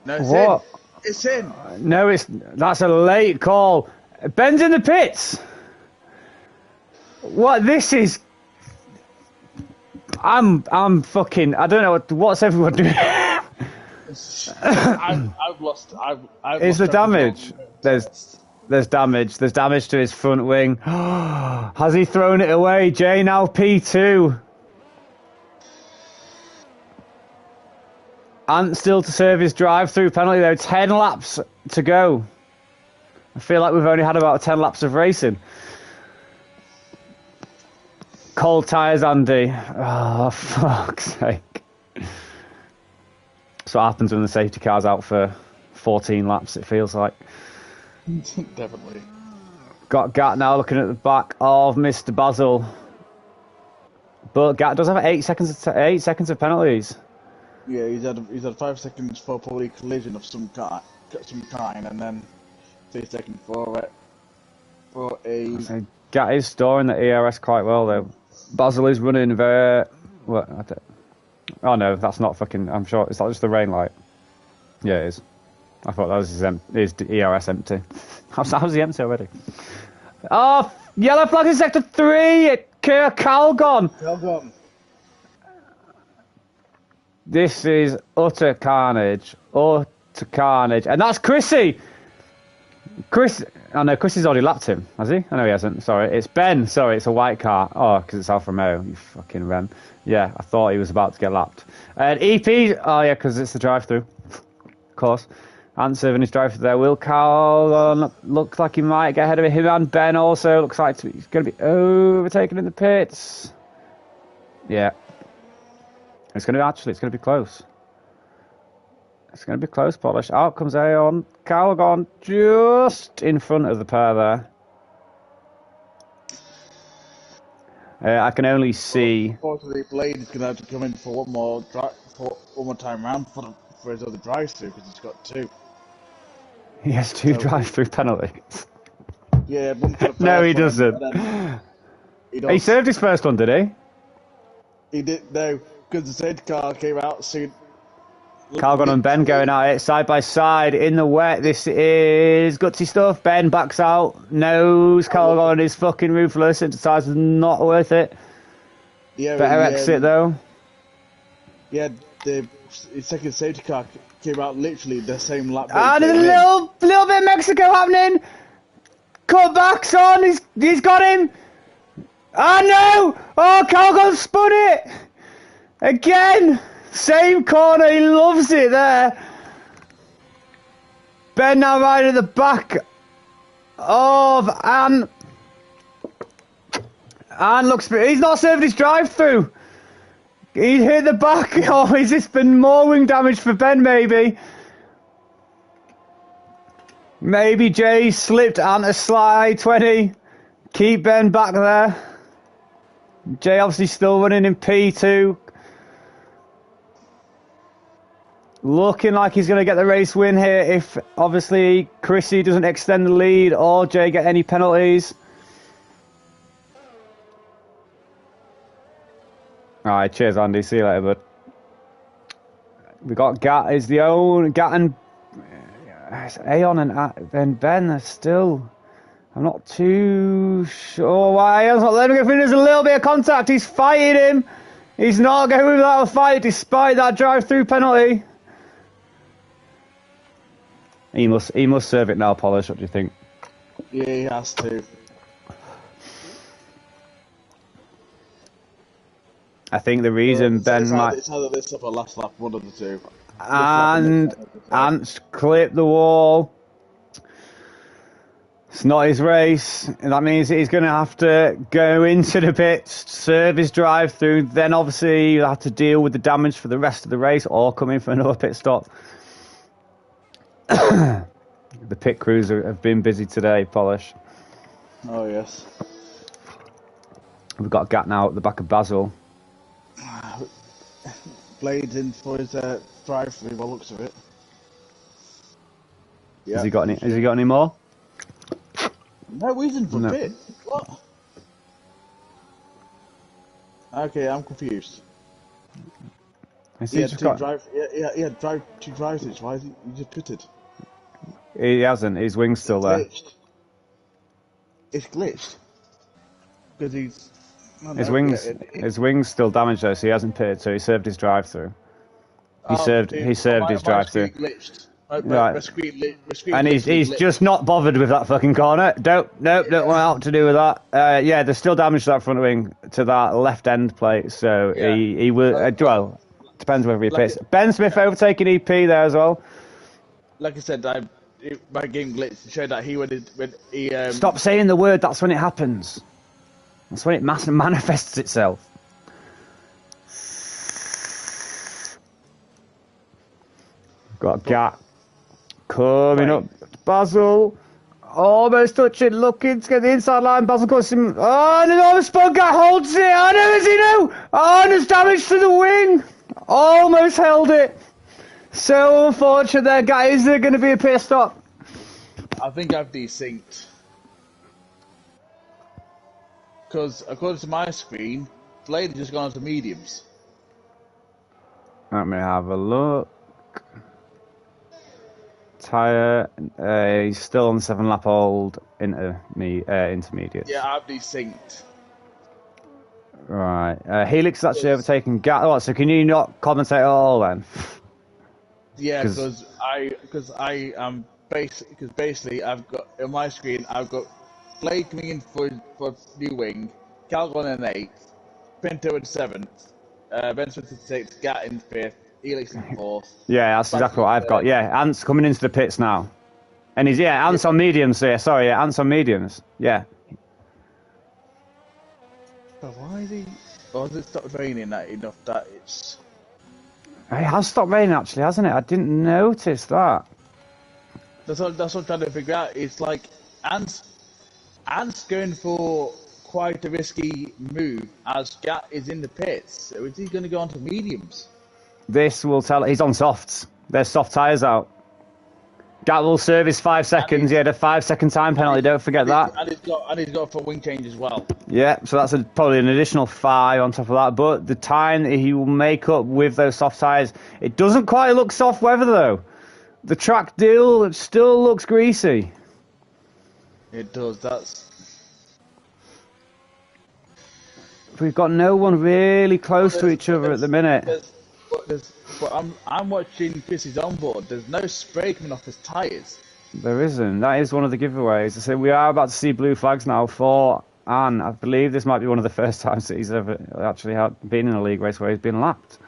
no, it's What? in. It's in. No, that's a late call. Ben's in the pits. What this is? I'm fucking. I don't know what's everyone doing. I've lost. Is the damage? There's damage. There's damage to his front wing. Has he thrown it away? Jay now P2. Ant still to serve his drive-through penalty though. 10 laps to go. I feel like we've only had about 10 laps of racing. Cold tyres, Andy. Oh, fuck's sake. That's what happens when the safety car's out for 14 laps, it feels like. Definitely. Got Gat now looking at the back of Mr. Basil. But Gat does have 8 seconds of penalties. Yeah, he's had 5 seconds for probably collision of some kind, and then 3 seconds for a. So Gat is storing the ERS quite well though. Basil is running very. What? Oh no, that's not fucking. I'm sure it's not just the rain light. Yeah, it is. I thought that was his ERS empty. How's he empty already? Oh, yellow flag in sector 3. Calgon. Calgon. This is utter carnage. Utter carnage. And that's Chrissy! Oh no, Chrissy's already lapped him, has he? I know he hasn't. Sorry, it's Ben. Sorry, it's a white car. Oh, because it's Alfa Romeo. You fucking Ren. Yeah, I thought he was about to get lapped. And EP, oh yeah, because it's the drive-through. Of course. And serving his drive-through there. Will Calgon looks like he might get ahead of him, and Ben also looks like he's going to be overtaken in the pits. Yeah. It's going to be close. It's going to be close, Polish. Out comes Aeon. Calgon just in front of the pair there. I can only see. Unfortunately, Blade is going to have to come in for one more time round for his other drive-through because he's got 2. He has 2 So- drive-through penalties. Yeah, one for the No, he first one, doesn't. and then He does. served his first one, did he? He did no, because the safety car came out soon. Calgon and Ben going at it side by side in the wet. This is gutsy stuff. Ben backs out, knows Calgon is fucking ruthless and decides it's not worth it. Yeah, Better exit though. Yeah, his second safety car came out literally the same lap. And there's a little bit of Mexico happening. Cutbacks on. He's got him. Oh no! Oh, Calgon spun it again. Same corner. He loves it there. Ben now right at the back of Anne. Anne looks. He's not served his drive-through. He hit the back. Oh, has this been more wing damage for Ben? Maybe. Maybe Jay slipped Ant a slide 20. Keep Ben back there. Jay obviously still running in P2. Looking like he's going to get the race win here if obviously Chrissy doesn't extend the lead or Jay get any penalties. Alright, cheers Andy, see you later bud. We got Gat is the own Gat and Aeon and then Ben are still. I'm not too sure why Aeon's not letting him go through. There's a little bit of contact. He's fighting him. He's not going without a fight despite that drive-through penalty. He must serve it now, Polish. What do you think? Yeah, he has to. I think the reason Ben might. It's either this up or last lap, one of the two. And Ant's clipped the wall. It's not his race. And that means he's going to have to go into the pits, serve his drive through. Then obviously you'll have to deal with the damage for the rest of the race or come in for another pit stop. The pit crews have been busy today, Polish. Oh, yes. We've got Gat now at the back of Basil. Blade's in for his drive-through by the looks of it. Yeah. Has he got any more? No reason for No. pit. What? Okay, I'm confused. Has He he had just two got... drive. He had two drive-throughs. Why is he just pitted? He hasn't. His wing's still there. Glitched. It's glitched because he's. His wing's still damaged though, so he hasn't pitted. So he served his drive through. He served his drive through. Right. And he's just not bothered with that fucking corner. Don't want out to do with that. Yeah, there's still damage to that front wing to that left end plate. So Yeah. he will. Well, depends whether he pits. Ben Smith overtaking EP there as well. Like I said, my game glitched to show that he when he. Stop saying the word. That's when it happens. That's when it manifests itself. Got Gat coming up. Basil almost touching, looking to get the inside line. Basil cuts him. Oh, and another spun. Gat holds it. Oh, no, is he no? Oh, and there's damage to the wing. Almost held it. So unfortunate there, guys. Is there going to be a pit stop? I think I've desynced. Because according to my screen, Blade has just gone to mediums. Let me have a look. Tyre, he's still on 7-lap old intermediate. Yeah, I've desynced. Right. Helix is actually overtaken Gat. Oh, so can you not commentate at all then? Yeah, because basically I've got on my screen I've got Blade coming in for new wing, Calgon in 8th, Pinto in 7th, Ben Smith in 6th, Gat in 5th, Helix in 4th. Yeah, that's exactly what I've got. Yeah, Ant's coming into the pits now. And Ant's on mediums here. Sorry, yeah, Ant's on mediums. Yeah. But why is he... Or has it stopped raining that enough that it's... It has stopped raining actually, hasn't it? I didn't notice that. That's what I'm trying to figure out. It's like Ant's going for quite a risky move as Gat is in the pits. So is he going to go on to mediums? This will tell. He's on softs. There's soft tyres out. Gat will serve his 5 seconds. He had a 5-second time penalty. Don't forget that. And he's got a full wing change as well. Yeah, so that's probably an additional 5 on top of that. But the time that he will make up with those soft tyres, it doesn't quite look soft weather though. The track still looks greasy. It does. We've got no one really close to each other at the minute. But I'm watching Chrissy's onboard. There's no spray coming off his tyres. There isn't. That is one of the giveaways. So we are about to see blue flags now for Anne. I believe this might be one of the first times that he's ever actually been in a league race where he's been lapped.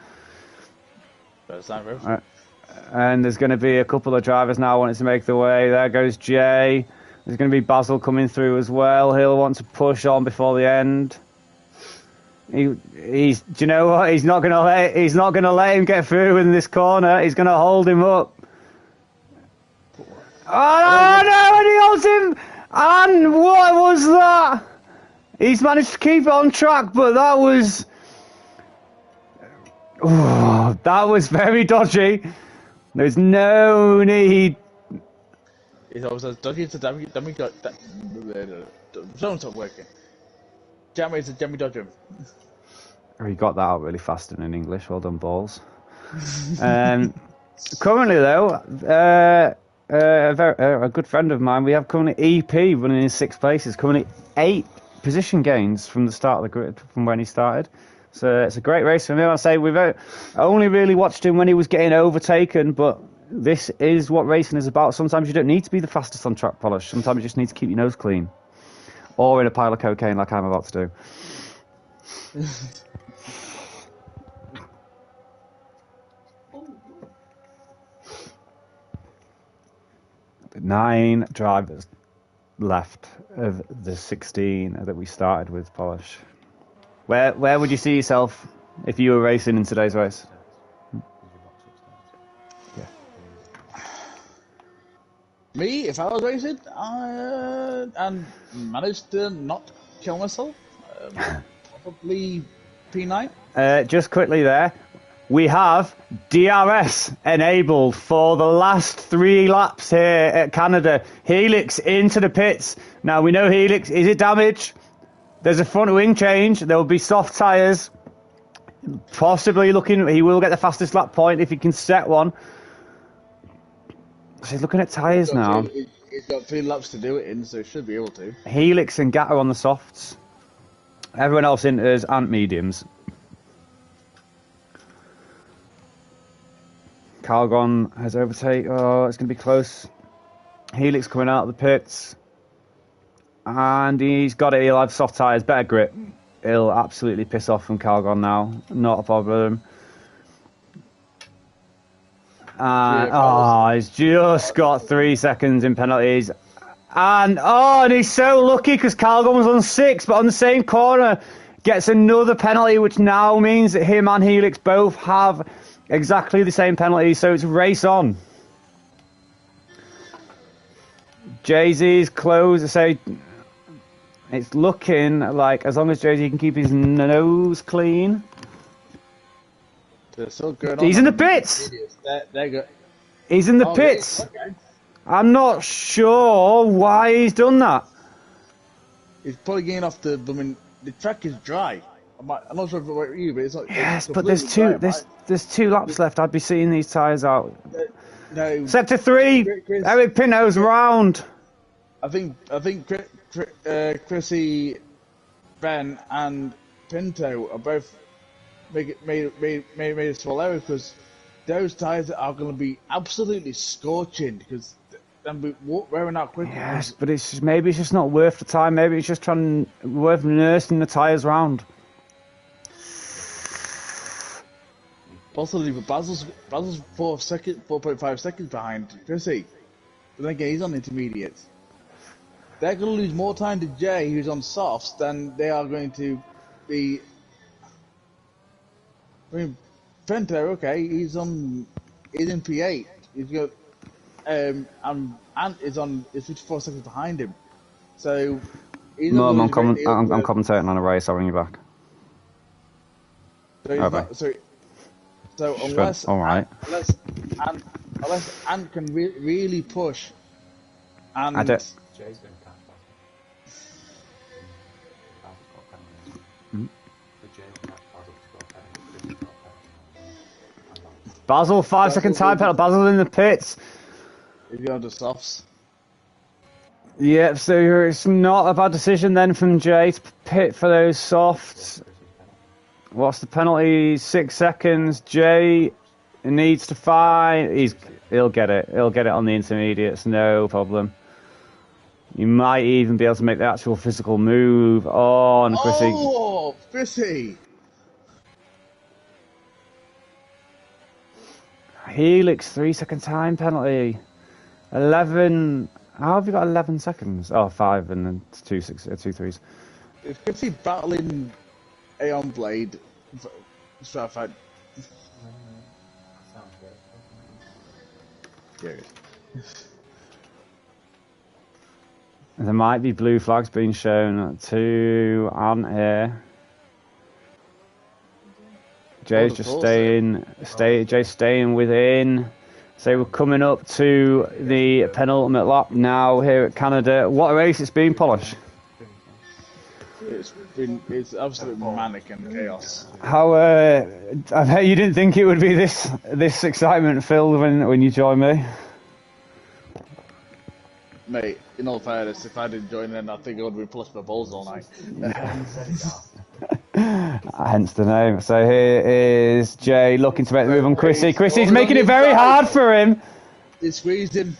And there's going to be a couple of drivers now wanting to make the way. There goes Jay. There's going to be Basil coming through as well. He'll want to push on before the end. Do you know what? He's not going to let him get through in this corner. He's going to hold him up. Oh no! And he holds him. And what was that? He's managed to keep it on track, but that was very dodgy. There's no need. It's always as dodgy as a dummy. Don't stop working. Jammy is a dummy dodger. Oh, he got that out really fast in English. Well done, balls. Currently, though, a good friend of mine, we have currently EP running in 6th place. He's currently 8 position gains from the start of the grid, from when he started. So it's a great race for me. I say we've only really watched him when he was getting overtaken, but this is what racing is about. Sometimes you don't need to be the fastest on track polish. Sometimes you just need to keep your nose clean. Or in a pile of cocaine like I'm about to do. 9 drivers left of the 16 that we started with polish. Where would you see yourself if you were racing in today's race? Me, if I was racing, and managed to not kill myself, probably P9. Just quickly there, we have DRS enabled for the last 3 laps here at Canada. Helix into the pits. Now we know Helix, is it damaged? There's a front wing change. There will be soft tyres. Possibly he will get the fastest lap point if he can set one. So he's looking at tyres now. He's got 3 laps to do it in, so he should be able to. Helix and Gat are on the softs. Everyone else enters and mediums. Calgon has overtaken. Oh, it's going to be close. Helix coming out of the pits. And he's got it. He'll have soft tyres, better grip. He'll absolutely piss off from Calgon now. Not a problem. And he's just got 3 seconds in penalties. And he's so lucky because Calgon was on 6, but on the same corner gets another penalty, which now means that him and Helix both have exactly the same penalty, so it's race on. Jay-Z's close. I say it's looking like as long as Jay-Z can keep his nose clean. They're still going He's on. in the pits. They're good. He's in the pits. Okay. I'm not sure why he's done that. He's probably getting off the. I mean, the track is dry. I'm not sure about you, but it's not. Yes, it's but there's two. dry, There's 2 laps left. I'd be seeing these tyres out. No. Sector 3. Chris, Eric Pinto's round. I think Chrissy, Ben, and Pinto are both made a small error because those tyres are going to be absolutely scorching because they'll be wearing out quickly. Yes, but maybe it's just not worth the time. Maybe it's just worth nursing the tyres round. Possibly, but Basil's 4.5 seconds behind Chrissy. But then again, he's on intermediates. They're going to lose more time to Jay, who's on softs, than they are going to be. I mean, Pinto, okay, he's in P8. He's got and is 54 seconds behind him. So he's Mum, not I'm going to commentating on a race. I'll ring you back. So, he's Okay. not, so unless All right. unless Ant can really push, and I don't. Jay's been cast off. Basil's got penalties. Hmm? But Jay will catch Basil to score penalties. Chris has got penalties. Basil, 5-second time penalty. Basil in the pits. he's going to softs. Yep, so it's not a bad decision then from Jay to pit for those softs. What's the penalty? 6 seconds. Jay needs to find. He'll get it. He'll get it on the intermediates, no problem. You might even be able to make the actual physical move on Chrissy. Oh, Chrissy! Helix, 3-second time penalty. 11. How have you got 11 seconds? Oh, 5 and then 2 threes. Is Chrissy battling Aeon Blade? Stratified. Sounds good. Yeah. There might be blue flags being shown to Ant here. Jay's just Jay's staying within. So we're coming up to the penultimate lap now here at Canada. What a race it's been, Polish. It's absolute manic and chaos. How I bet you didn't think it would be this excitement filled when you joined me. Mate, in all fairness, if I didn't join in, I think I would have been plus my balls all night. Hence the name. So here is Jay looking to make the move on Chrissy. Chrissy's making it very hard for him. He's squeezed him.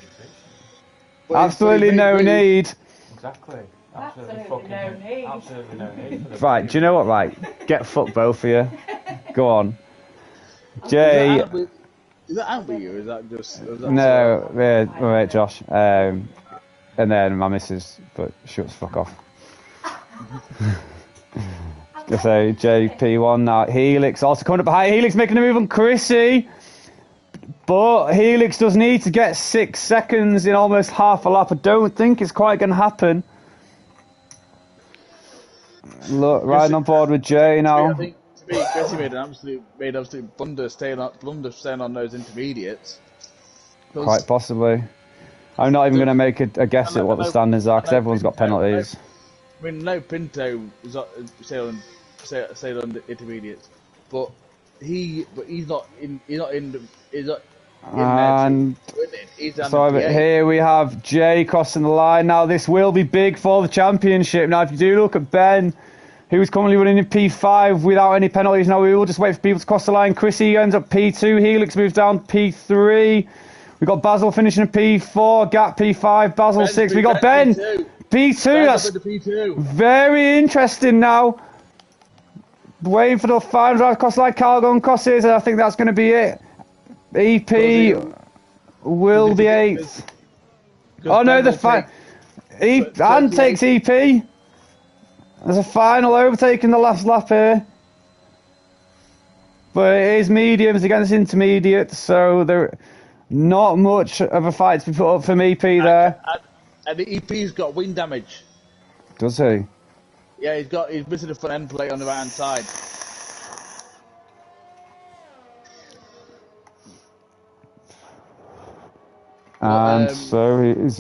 Absolutely no need. Exactly. Absolutely no need. Absolutely no need. Right, do you know what? Right, get fucked both of you. Go on. Jay. Is that out with you? Is that just... No, wait, Josh. And then my missus, but shuts fuck off. So JP1 now. Helix also coming up behind. Helix making a move on Chrissy. But Helix does need to get 6 seconds in almost half a lap. I don't think it's quite going to happen. Look, riding on board with Jay now. I think to me, Chrissy made an absolute blunder staying on those intermediates. Quite possibly. I'm not even going to make a guess at what the standards are because everyone's got penalties. I mean, no Pinto is staying on the intermediates, but he's not in. And so here we have Jay crossing the line. Now this will be big for the championship. Now if you do look at Ben, who's currently running in P5 without any penalties, now we will just wait for people to cross the line. Chrissy ends up P2, Helix moves down P3. We've got Basil finishing in P4, Gap P5, Basil 6. We got Ben P2. That's very interesting now. Waiting for the final drive across like Calgon crosses, and I think that's going to be it. EP will be 8th. Oh no, and takes EP. There's a final overtake in the last lap here. But it is mediums against intermediates, so there not much of a fight to be put up from EP there. And the EP's got wind damage. Does he? Yeah, he's missing the front end plate on the right hand side. And so he is,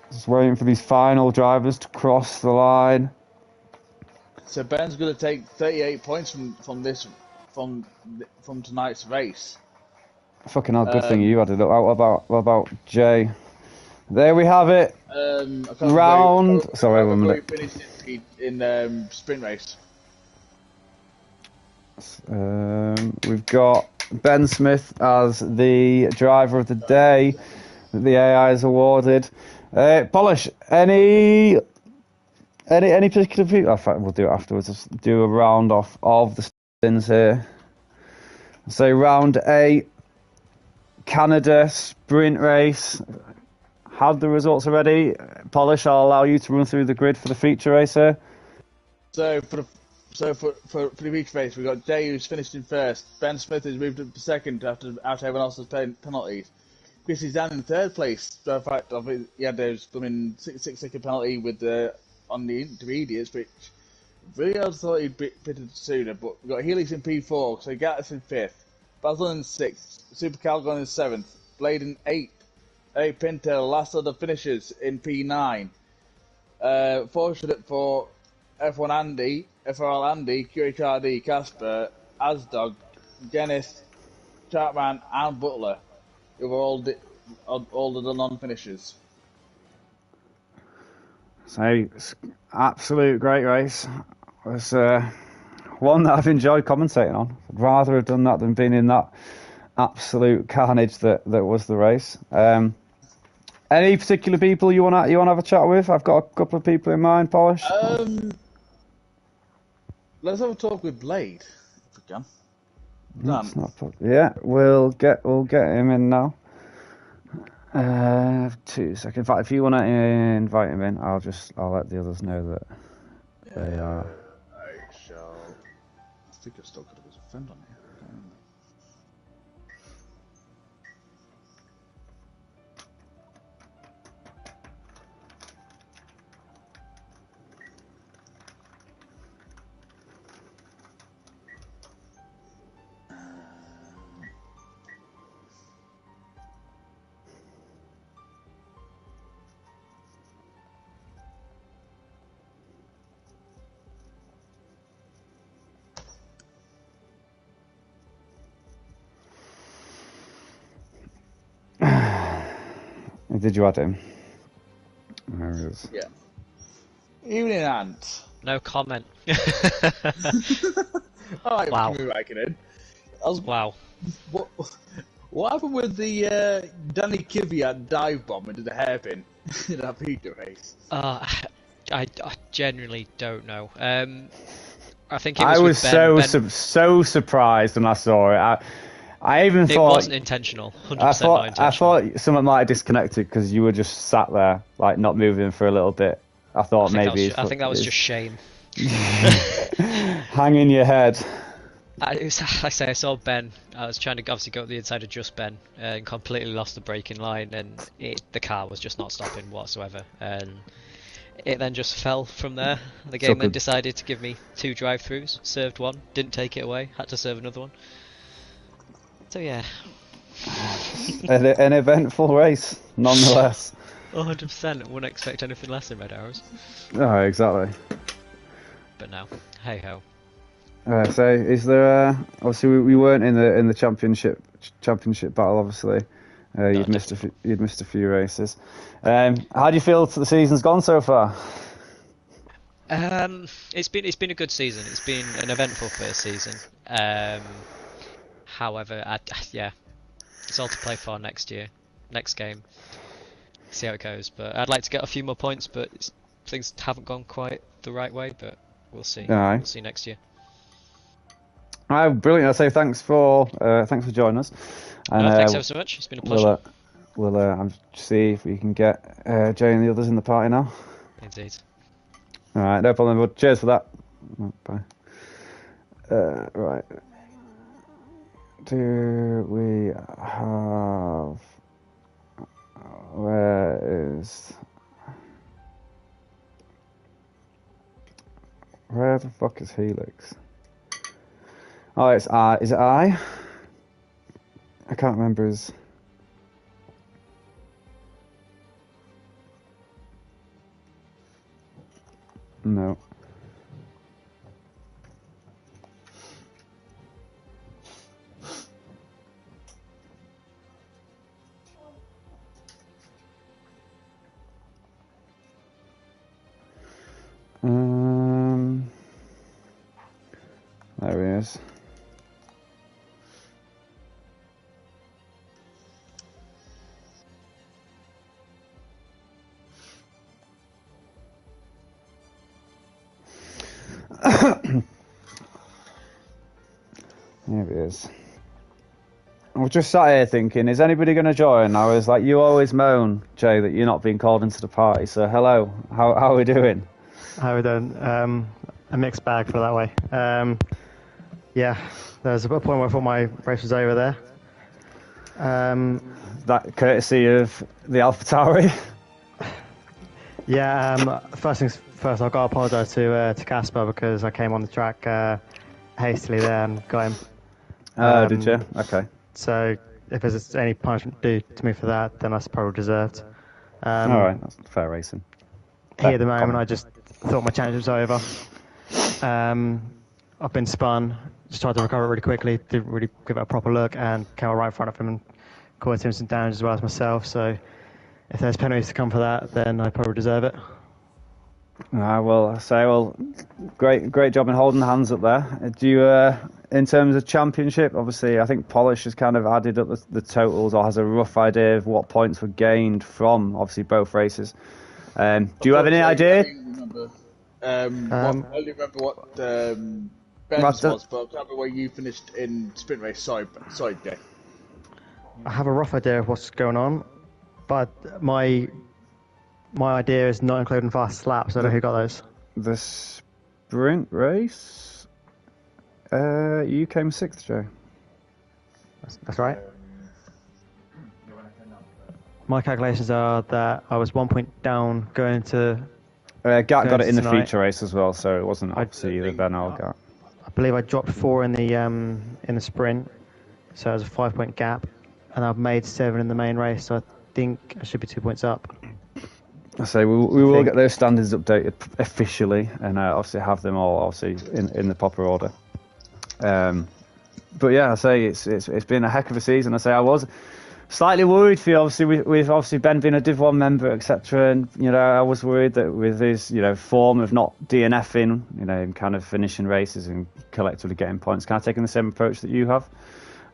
just waiting for these final drivers to cross the line. So Ben's going to take 38 points from tonight's race. Fucking hell, good thing you had it up. What about Jay? There we have it. Round. Sorry, 1 minute. Finished in sprint race. We've got Ben Smith as the driver of the day that the AI is awarded. Polish, any particular people? In fact, we'll do it afterwards. Let's do a round off of the spins here. So round 8, Canada sprint race. Had the results already. Polish, I'll allow you to run through the grid for the feature race here. So So for the feature race, we've got Jay who's finished in first. Ben Smith has moved up to second after everyone else has played penalties. Chrissy's down in third place. The fact of it, he had those blooming 6-second penalty with on the intermediates, which really I thought he'd pitted sooner. But we've got Helix in P4, so Gattis in 5th, Basil in 6th, Super Calgon in 7th, Blade in 8th, Eric Pinto, last of the finishers in P9. Fortunate for F1 Andy, FRL Andy, QHRD, Casper, Asdog, Dennis, Chartman, and Butler, who were all the non-finishers. So, absolute great race. It was one that I've enjoyed commentating on. I'd rather have done that than been in that absolute carnage that was the race. Any particular people you want to have a chat with? I've got a couple of people in mind, Polish. Let's have a talk with Blade, if we can. Yeah, we'll get him in now. 2 seconds. In fact, if you want to invite him in, I'll let the others know that they are. I shall. I think I've still got him as a friend on here. I can't remember. Did you add him? There he is. Yeah. Evening, Ant. No comment. Alright, Wow. we back in. Wow. What happened with the Danny Kvyat dive bomb into the hairpin in that feature race? I genuinely don't know. I think it was I was with Ben. so surprised when I saw it. I even It thought wasn't intentional. 100% I not thought intentional. someone might have disconnected because you were just sat there, like not moving for a little bit. I thought maybe. I think that was just shame. Hanging your head. I saw Ben. I was trying to obviously go up the inside of just Ben and completely lost the braking line, and the car was just not stopping whatsoever. And it then just fell from there. The game then decided to give me 2 drive-throughs, served one, didn't take it away, had to serve another one. So yeah. An eventful race, nonetheless. 100%. Wouldn't expect anything less in Red Arrows. Oh, exactly. But no, hey ho. So, is there? Obviously, we weren't in the championship battle. Obviously, you'd missed a few races. How do you feel the season's gone so far? It's been a good season. It's been an eventful first season. However, it's all to play for next year, next game. See how it goes. But I'd like to get a few more points, but things haven't gone quite the right way. But we'll see. Aye. We'll see next year. Brilliant. I say thanks for joining us. And, thanks ever so much. It's been a pleasure. We'll see if we can get Jay and the others in the party now. Indeed. All right, no problem. Well, cheers for that. Bye. Right. Do we have? Where the fuck is Helix? Oh, it's I. Is it I? I can't remember his. No. There he is. There he is. I was just sat here thinking, is anybody going to join? I was like, you always moan, Jay, that you're not being called into the party. So hello, how are we doing? How are we doing? a mixed bag, for that way. Yeah, there was a point where I thought my race was over there. That courtesy of the AlphaTauri. Yeah, first things first, I've got to apologise to Casper because I came on the track hastily there and got him. Oh, did you? Okay. So if there's any punishment due to me for that, then that's probably deserved. All right, that's fair racing. Here at the moment, I just thought my challenge was over. I've been spun, just tried to recover really quickly, didn't really give it a proper look, and came right in front of him and caused him some damage as well as myself. So if there's penalties to come for that, then I probably deserve it. Great job in holding the hands up there. Do you, in terms of championship, obviously, I think Polish has kind of added up the totals or has a rough idea of what points were gained from, obviously, both races. Do you have any idea? I only remember what Ben's was, but I can't remember where you finished in sprint race. Sorry, Jay. I have a rough idea of what's going on, but my idea is not including fast laps. I don't know who got those. The sprint race? You came 6th, Joe. That's right. My calculations are that I was 1 point down going into... Gat got it in the tonight. feature race as well, so it wasn't obviously either Ben or Gat. I believe I dropped 4 in the sprint, so it was a 5-point gap, and I've made 7 in the main race, so I think I should be 2 points up. I say we will get those standards updated officially, and obviously have them all obviously in the proper order. But yeah, I say it's been a heck of a season. I say I was slightly worried for you, obviously with obviously Ben being a Div 1 member, etc. And I was worried that with his form of not DNFing, him kind of finishing races and collectively getting points, kind of taking the same approach that you have.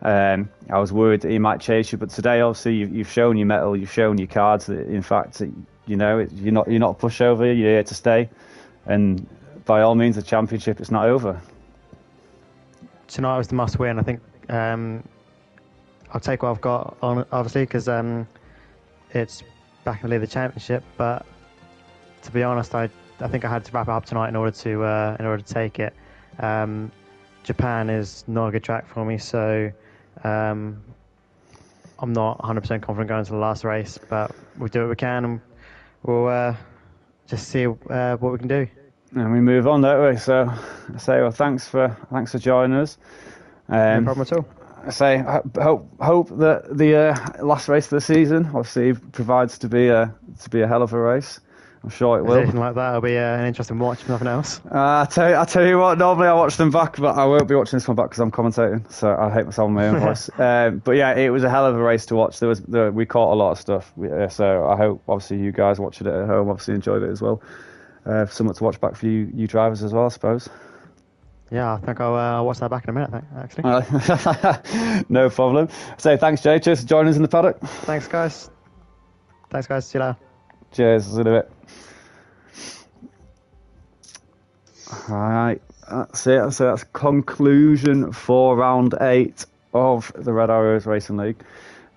I was worried that he might chase you, but today obviously you've shown your mettle, you've shown your cards that in fact you're not a pushover, you're here to stay, and by all means the championship is not over. Tonight was the must win. I think I'll take what I've got on, obviously, because it's back in the championship. But to be honest, I think I had to wrap it up tonight in order to take it. Japan is not a good track for me, so I'm not 100% confident going to the last race. But we'll do what we can, and we'll just see what we can do. And we move on, don't we? So I say, well, thanks for joining us. No problem at all. I say, hope that the last race of the season obviously provides to be a hell of a race. I'm sure it will. Anything like that will be an interesting watch, if nothing else. I tell you what, normally I watch them back, but I won't be watching this one back because I'm commentating, so I hate myself on my own voice. But yeah, it was a hell of a race to watch. We caught a lot of stuff, so I hope obviously you guys watching it at home obviously enjoyed it as well. Something to watch back for you drivers as well, I suppose. Yeah, I think I'll watch that back in a minute, actually. No problem. So thanks, Jay. Cheers for joining us in the paddock. Thanks, guys. See you later. Cheers. See you in a bit. Alright, that's it. So that's conclusion for round 8 of the Red Arrows Racing League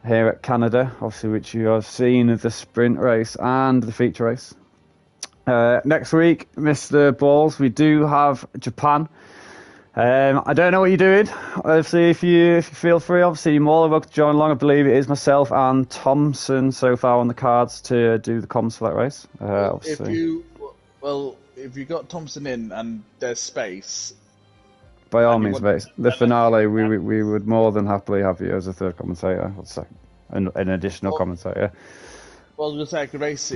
here at Canada, obviously, which you have seen the sprint race and the feature race. Next week, Mr. Balls, we do have Japan. I don't know what you're doing. Obviously, if you feel free, obviously you're more than welcome to join along. I believe it is myself and Thompson so far on the cards to do the comms for that race. If you got Thompson in and there's space, by all means, mate. The finale, we would more than happily have you as a third commentator. I'd say an additional commentator. Well, I was going to say I could race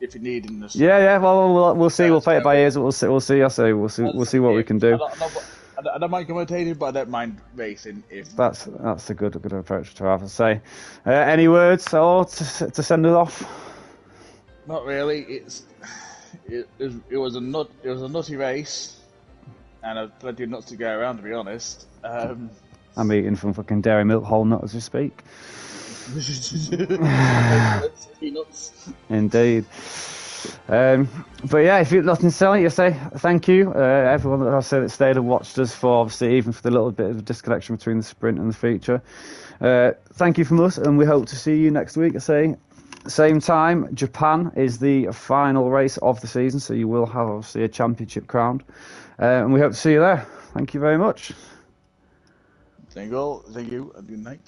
if you need in this. Yeah. Well, we'll see. We'll play it by ears. We'll see. I say we'll see what we can do. I don't mind commentating, but I don't mind racing if. That's a good approach to have to say. Any words or to send it off? Not really. It was a nutty race, and I've plenty of nuts to go around, to be honest. I'm eating from fucking Dairy Milk whole nut as we speak. Indeed. But yeah, if you've nothing to say, you say thank you, everyone that I said that stayed and watched us for obviously even for the little bit of disconnection between the sprint and the feature. Thank you from us, and we hope to see you next week. I say same time, Japan is the final race of the season, so you will have obviously a championship crowned. And we hope to see you there. Thank you very much. Thank you, and good night.